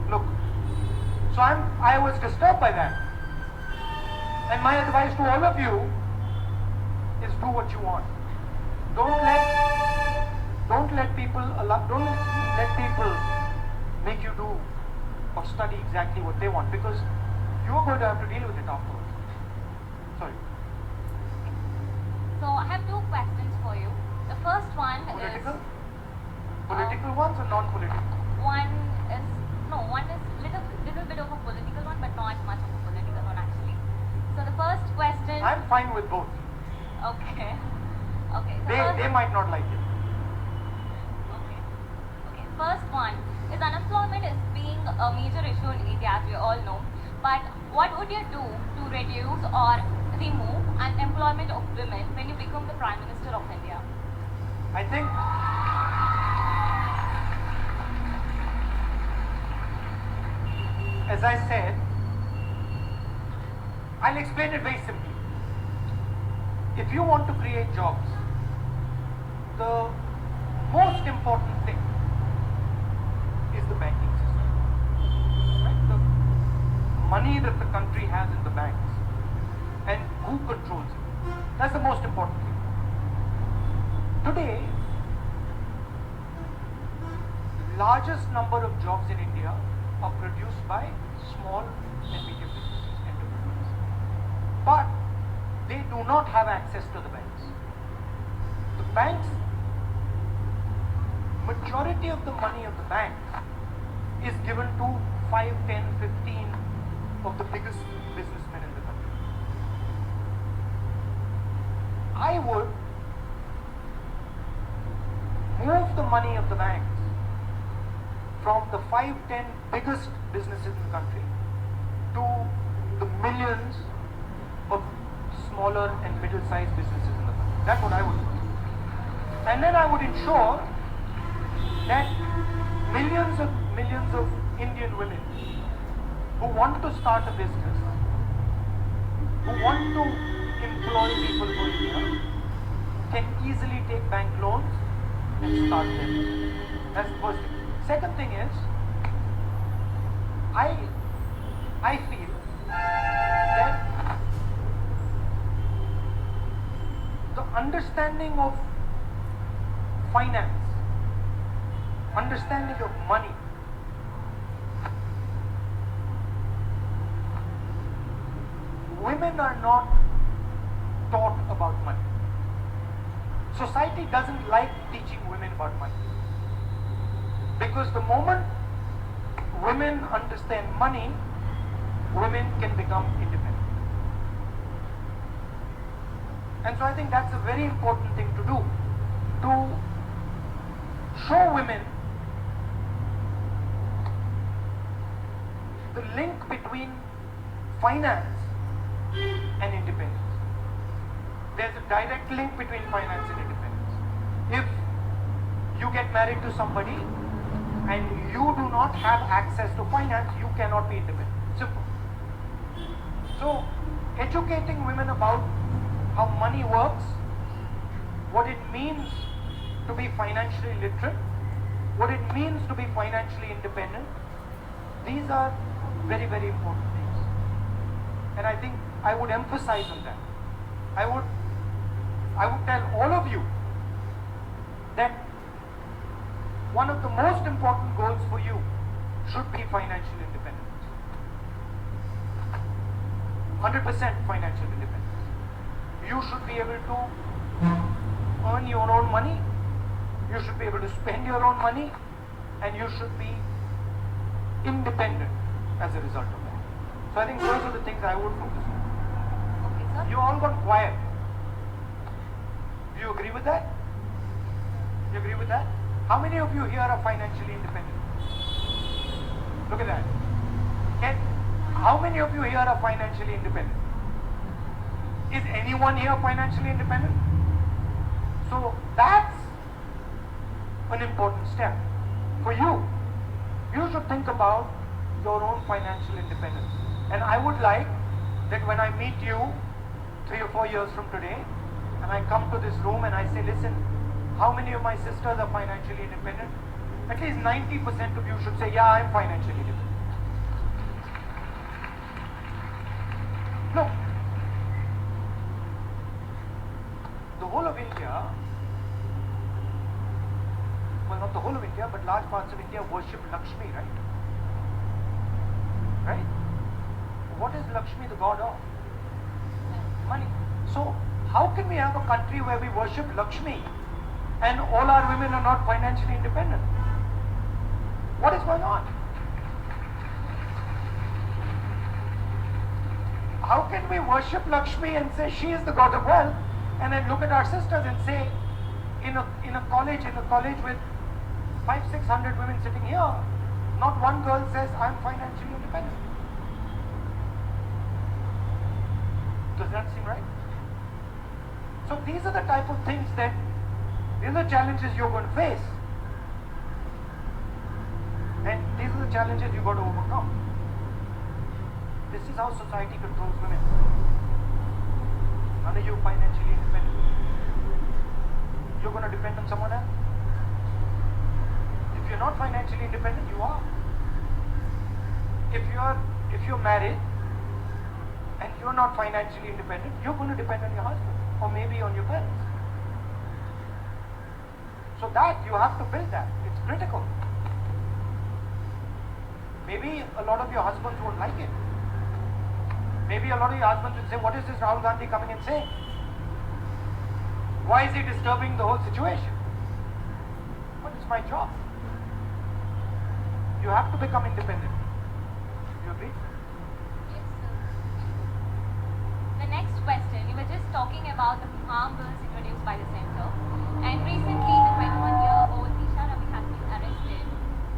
Look. So I was disturbed by that. And my advice to all of you is do what you want. Don't let people make you do or study exactly what they want, because you are going to have to deal with it afterwards. Sorry. So I have two questions for you. The first one Political? is Political ones or non-political? one is little bit of a political one, but not much of a political one actually. So the first question. I'm fine with both. Okay. Okay. So They might not like it. Okay. Okay. First one is unemployment is being a major issue in India, as we all know. But what would you do to reduce or remove unemployment of women when you become the Prime Minister of India? I think as I said, I'll explain it very simply. If you want to create jobs, the most important thing is the banking system. Right? The money that the country has in the banks and who controls it. That's the most important thing. Today, the largest number of jobs in India are produced by small and medium businesses, enterprises. But they do not have access to the banks. The banks, majority of the money of the banks is given to 5, 10, 15 of the biggest businessmen in the country. I would move the money of the banks from the 5, 10 biggest businesses in the country to the millions of smaller and middle-sized businesses in the country. That's what I would do. And then I would ensure that millions of Indian women who want to start a business, who want to employ people for India, can easily take bank loans and start them. That's the first thing. Second thing is, I feel that the understanding of finance, understanding of money, women are not taught about money. Society doesn't like teaching women about money. Because the moment women understand money, women can become independent. And so I think that's a very important thing to do, to show women the link between finance and independence. There's a direct link between finance and independence. If you get married to somebody and you do not have access to finance, you cannot be independent. Simple. So, educating women about how money works, what it means to be financially literate, what it means to be financially independent, these are very, very important things. And I think I would emphasize on that. I would tell all of you that one of the most important goals for you should be financial independence. 100% financial independence. You should be able to earn your own money, you should be able to spend your own money, and you should be independent as a result of that. So I think those are the things I would focus on. Okay, sir. You all got quiet. Do you agree with that? You agree with that? How many of you here are financially independent? Look at that. How many of you here are financially independent? Is anyone here financially independent? So that's an important step for you. You should think about your own financial independence. And I would like that when I meet you 3 or 4 years from today, and I come to this room and I say, listen, how many of my sisters are financially independent? At least 90% of you should say, yeah, I'm financially independent. Look, the whole of India, well, not the whole of India, but large parts of India worship Lakshmi, right? Right? What is Lakshmi the god of? Money. So, how can we have a country where we worship Lakshmi and all our women are not financially independent? What is going on? How can we worship Lakshmi and say she is the god of wealth, and then look at our sisters and say, in a college with 500-600 women sitting here, not one girl says, I'm financially independent. Does that seem right? So these are the type of things these are the challenges you're going to face. And these are the challenges you've got to overcome. This is how society controls women. None of you financially independent. You're going to depend on someone else. If you're not financially independent, you are. If you're married and you're not financially independent, you're going to depend on your husband or maybe on your parents. So that you have to build that. It's critical. Maybe a lot of your husbands won't like it. Maybe a lot of your husbands will say, what is this Rahul Gandhi coming and saying? Why is he disturbing the whole situation? But it's my job. You have to become independent. You agree? Yes, sir. The next question, you were just talking about the armed bills introduced by the center, and recently the 21-year-old Disha Ravi has been arrested.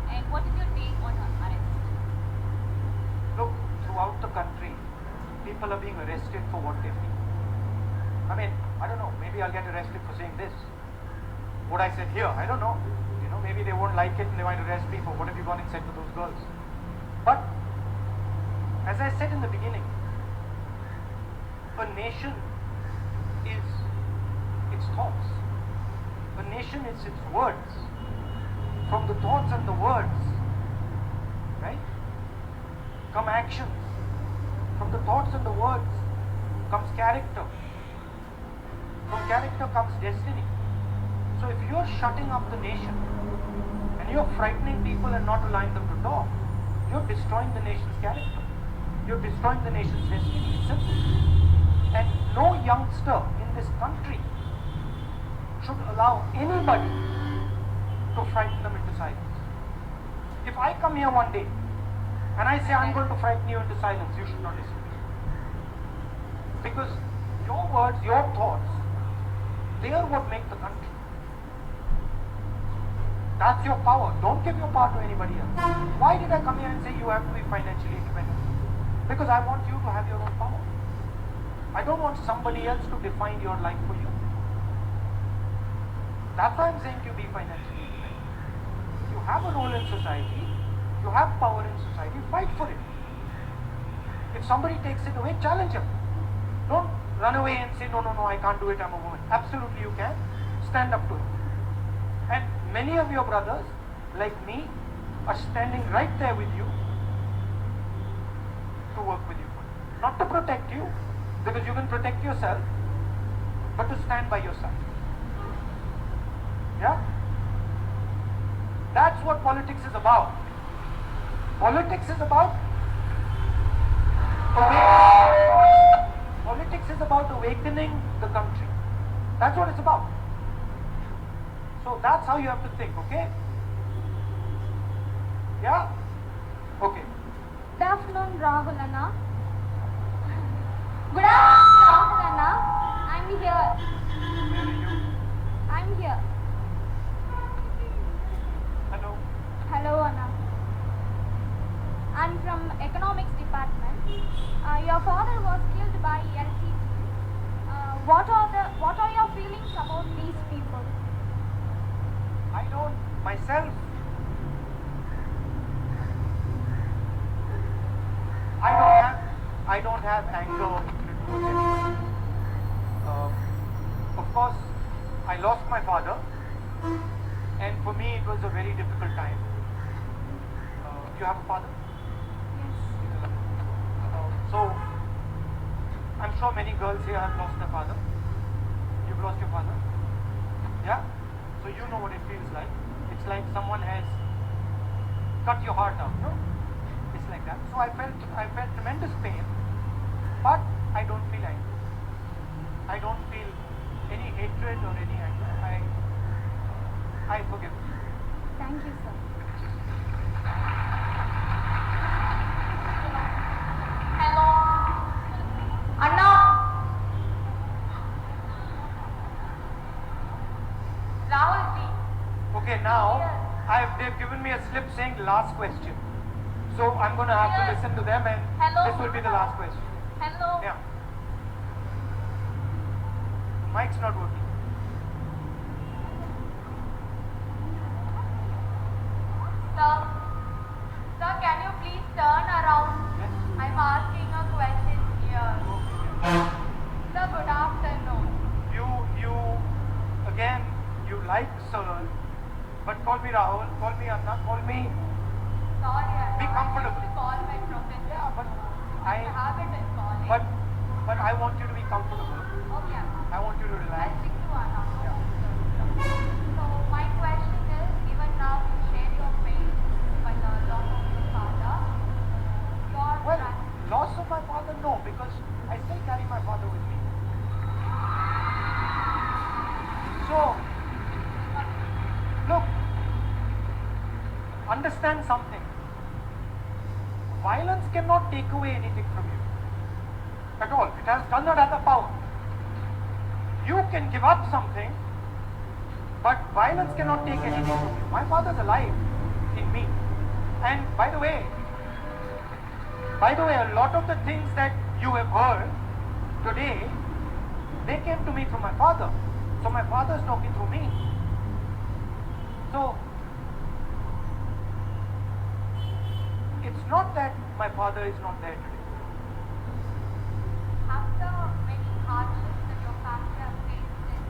And what is your take on her arrest? Look, throughout the country, people are being arrested for what they feel. I mean, I don't know, maybe I'll get arrested for saying this. What I said here, I don't know. You know, maybe they won't like it and they might arrest me for what have you gone and said to those girls. But, as I said in the beginning, a nation is its thoughts. A nation is its words. From the thoughts and the words, right, come actions. From the thoughts and the words comes character. From character comes destiny. So if you're shutting up the nation and you're frightening people and not allowing them to talk, you're destroying the nation's character. You're destroying the nation's destiny. It's simple. And no youngster in this country should allow anybody to frighten them into silence. If I come here one day and I say I'm going to frighten you into silence, you should not listen to me. Because your words, your thoughts, they are what make the country. That's your power. Don't give your power to anybody else. Why did I come here and say you have to be financially independent? Because I want you to have your own power. I don't want somebody else to define your life for you. That's why I'm saying you be financially independent. You have a role in society. You have power in society. Fight for it. If somebody takes it away, challenge him. Don't run away and say, no, I can't do it, I'm a woman. Absolutely you can. Stand up to it. And many of your brothers, like me, are standing right there with you to work with you. Not to protect you, because you can protect yourself, but to stand by your side. Yeah? That's what politics is about. Politics is about awakening the country. That's what it's about. So that's how you have to think, okay? Yeah? Okay. Good afternoon, Rahul Anna. Good afternoon, Rahul Anna. I'm here. Where are you? I'm here. Hello. Hello, Anna. I'm from Economics Department. Your father was killed by LTT. What are your feelings about these people? I don't myself. I don't have anger towards anyone. Of course, I lost my father, and for me it was a very difficult time. You have a father? So, I'm sure many girls here have lost their father. You've lost your father? Yeah? So you know what it feels like. It's like someone has cut your heart out, no? It's like that. So I felt tremendous pain, but I don't feel anger. I don't feel any hatred or any anger. I forgive. Thank you, sir. Hello. Anna. Rahul ji. Okay, now they've given me a slip saying last question. So I'm going to have to listen to them, and Hello. this will be the last question. Hello. Yeah. Mic's not working. Sir, can you please turn around? Yes. I'm asking a question here. Sir, good afternoon. Again, you like sir, but call me Rahul, call me Anna, call me. Sorry, I Be want comfortable. you to call my professor. Yeah, but I have it in college. but I want you to be comfortable. Okay, Anna. I want you to I'll relax. stick to Anna. Yeah. So my question is, even now you share your pain by the loss of your father. Your Well, tra- loss of my father, no, because I still carry my father with me. So, look, understand something. Violence cannot take away anything from you. At all. It does not have the power. You can give up something, but violence cannot take anything from you. My father's alive in me. And by the way, a lot of the things that you have heard today, they came to me from my father. So my father is talking through me. So, it's not that my father is not there today. After many hardships that your family have faced in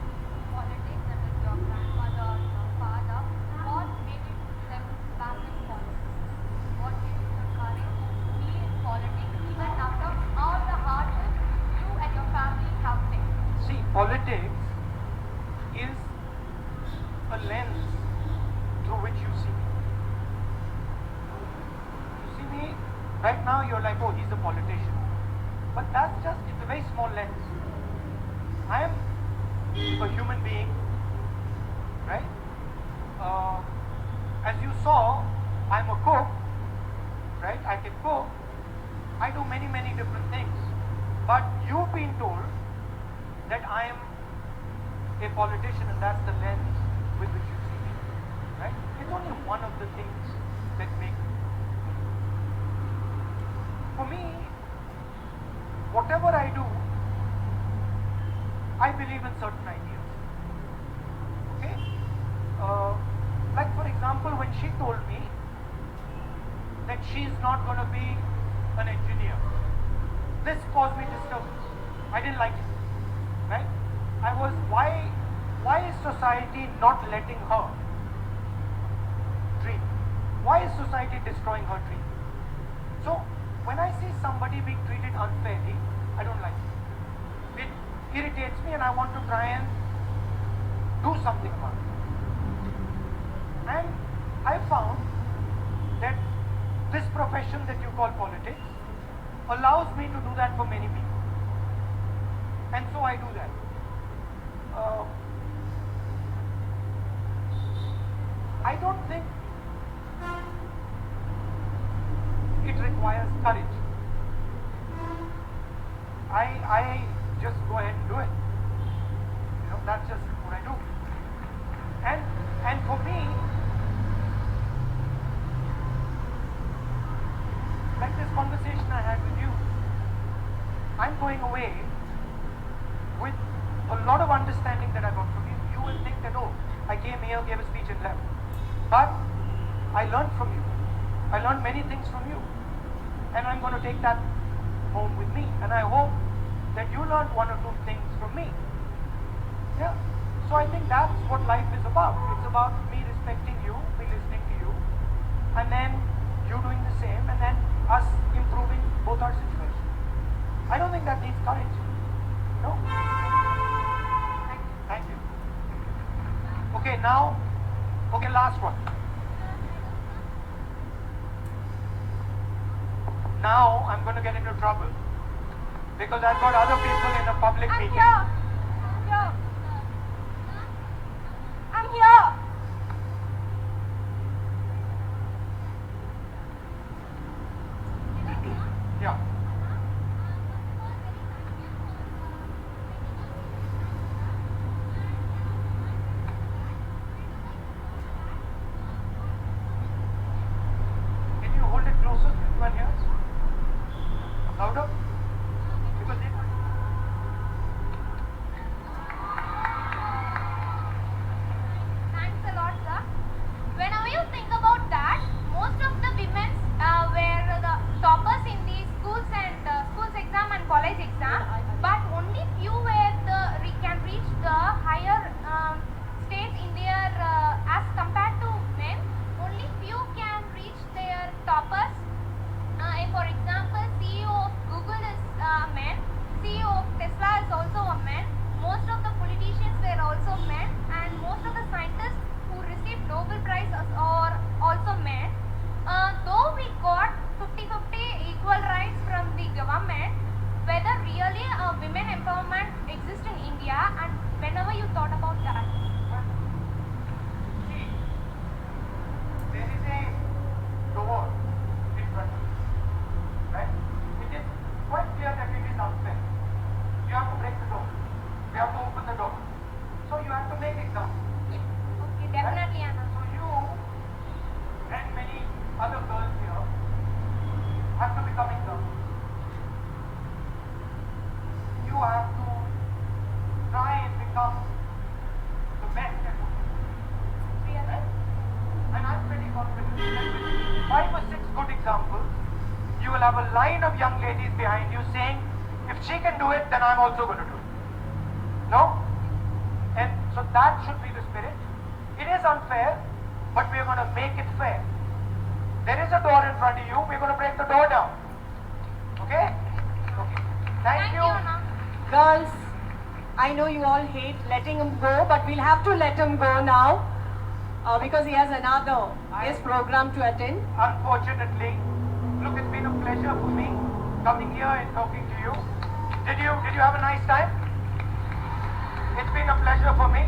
politics, that is your grandmother, your father, what made you step back in politics? What gave you the courage to be in politics even after all the hardships you and your family have faced? See, politics is a lens through which you see me. You see me, right now you're like, oh, he's a politician. But that's just, it's a very small lens. I am a human being, right? As you saw, I'm a cook, right? I can cook. I do many, many different things. But you've been told that I am a politician, and that's the lens with which you see me, right? It's only one of the things that make me. For me, whatever I do, I believe in certain ideas. Okay? Like for example, when she told me that she's not going to be an engineer, this caused me disturbance. I didn't like it, right? I was, why is society not letting her dream? Why is society destroying her dream? So, when I see somebody being treated unfairly, I don't like it. It irritates me and I want to try and do something about it. And I found that this profession that you call politics allows me to do that for many people. And so I do that. I don't think it requires courage. I just go ahead and do it. You know, that's just what I do. And for me, like this conversation I had with you, I'm going away with a lot of understanding that I got from you. You will think that, oh, I came here, gave a speech and left. But I learned from you. I learned many things from you. And I'm going to take that home with me. And I hope that you learned one or two things from me. Yeah. So I think that's what life is about. It's about me respecting you, me listening to you, and then you doing the same, and then us improving both our situations. I don't think that needs courage. No? Thank you. Okay, now, okay, last one. Now I'm going to get into trouble because I've got other people in a public I'm meeting. here. I'm here. Yeah. Can you hold it closer to anyone else? Louder? Because they Thanks a lot, sir. Whenever you think about that, most of the women were the toppers in the schools exam and college exam, but only few were can reach the higher stage in their as compared to men. Only few can reach their toppers. For example, CEO of Google is a man. CEO of Tesla is also a man. Most of the politicians were also men, and most of the scientists who received Nobel Prizes are also men. Though we got 50-50 equal rights from the government, whether really women empowerment exists in India, and whenever you thought about that. see, there is a door in front of you, right? It is quite clear that it is unfair. You have to break the door. You have to open the door. So you have to make examples. Okay, definitely, Anna. So you and many other girls here have to become examples. You have to try and become the best at what you do. Really? And I'm pretty confident that with 5 or 6 good examples, you will have a line of young ladies behind you saying, if she can do it, then I'm also going to do it. No? And so that should be the spirit. It is unfair, but we're going to make it fair. There is a door in front of you, we're going to break the door down. Okay? Okay. Thank you. Anna. Girls, I know you all hate letting him go, but we'll have to let him go now because he has another his program to attend. Unfortunately, look, it's been a pleasure for me coming here and talking to you. Did you have a nice time? It's been a pleasure for me.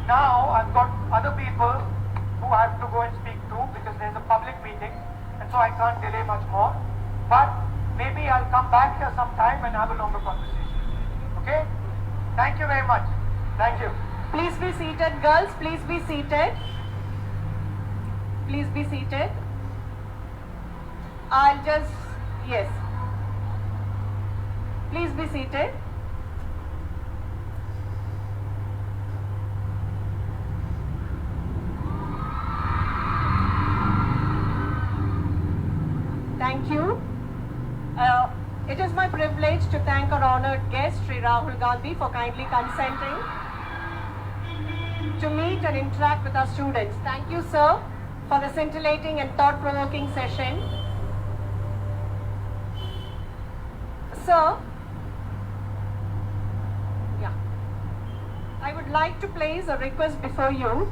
Now I've got other people who I have to go and speak to because there's a public meeting, and so I can't delay much more. But maybe I'll come back here sometime and have a longer conversation. Okay? Thank you very much. Thank you. Please be seated, girls. Please be seated. Please be seated. Yes. Please be seated. Thank you. It is my privilege to thank our honored guest, Sri Rahul Gandhi, for kindly consenting to meet and interact with our students. Thank you, sir, for the scintillating and thought-provoking session. Sir, I would like to place a request before you.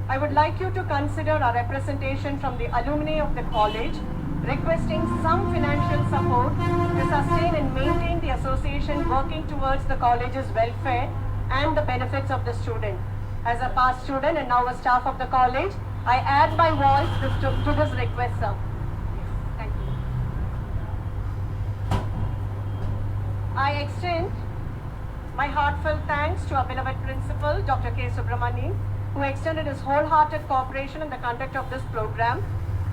I would like you to consider our representation from the alumni of the college requesting some financial support to sustain and maintain the association working towards the college's welfare and the benefits of the student. As a past student and now a staff of the college, I add my voice to this request, sir. Thank you. I extend my heartfelt thanks to our beloved principal, Dr. K. Subramani, who extended his wholehearted cooperation in the conduct of this program.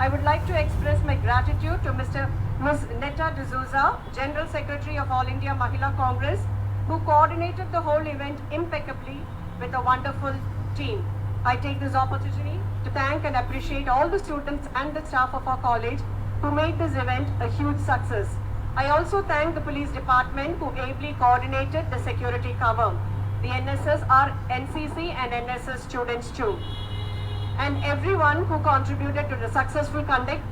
I would like to express my gratitude to Ms. Netta D'Souza, General Secretary of All India Mahila Congress, who coordinated the whole event impeccably with a wonderful team. I take this opportunity to thank and appreciate all the students and the staff of our college who made this event a huge success. I also thank the police department who ably coordinated the security cover. the NSS are NCC and NSS students too, and everyone who contributed to the successful conduct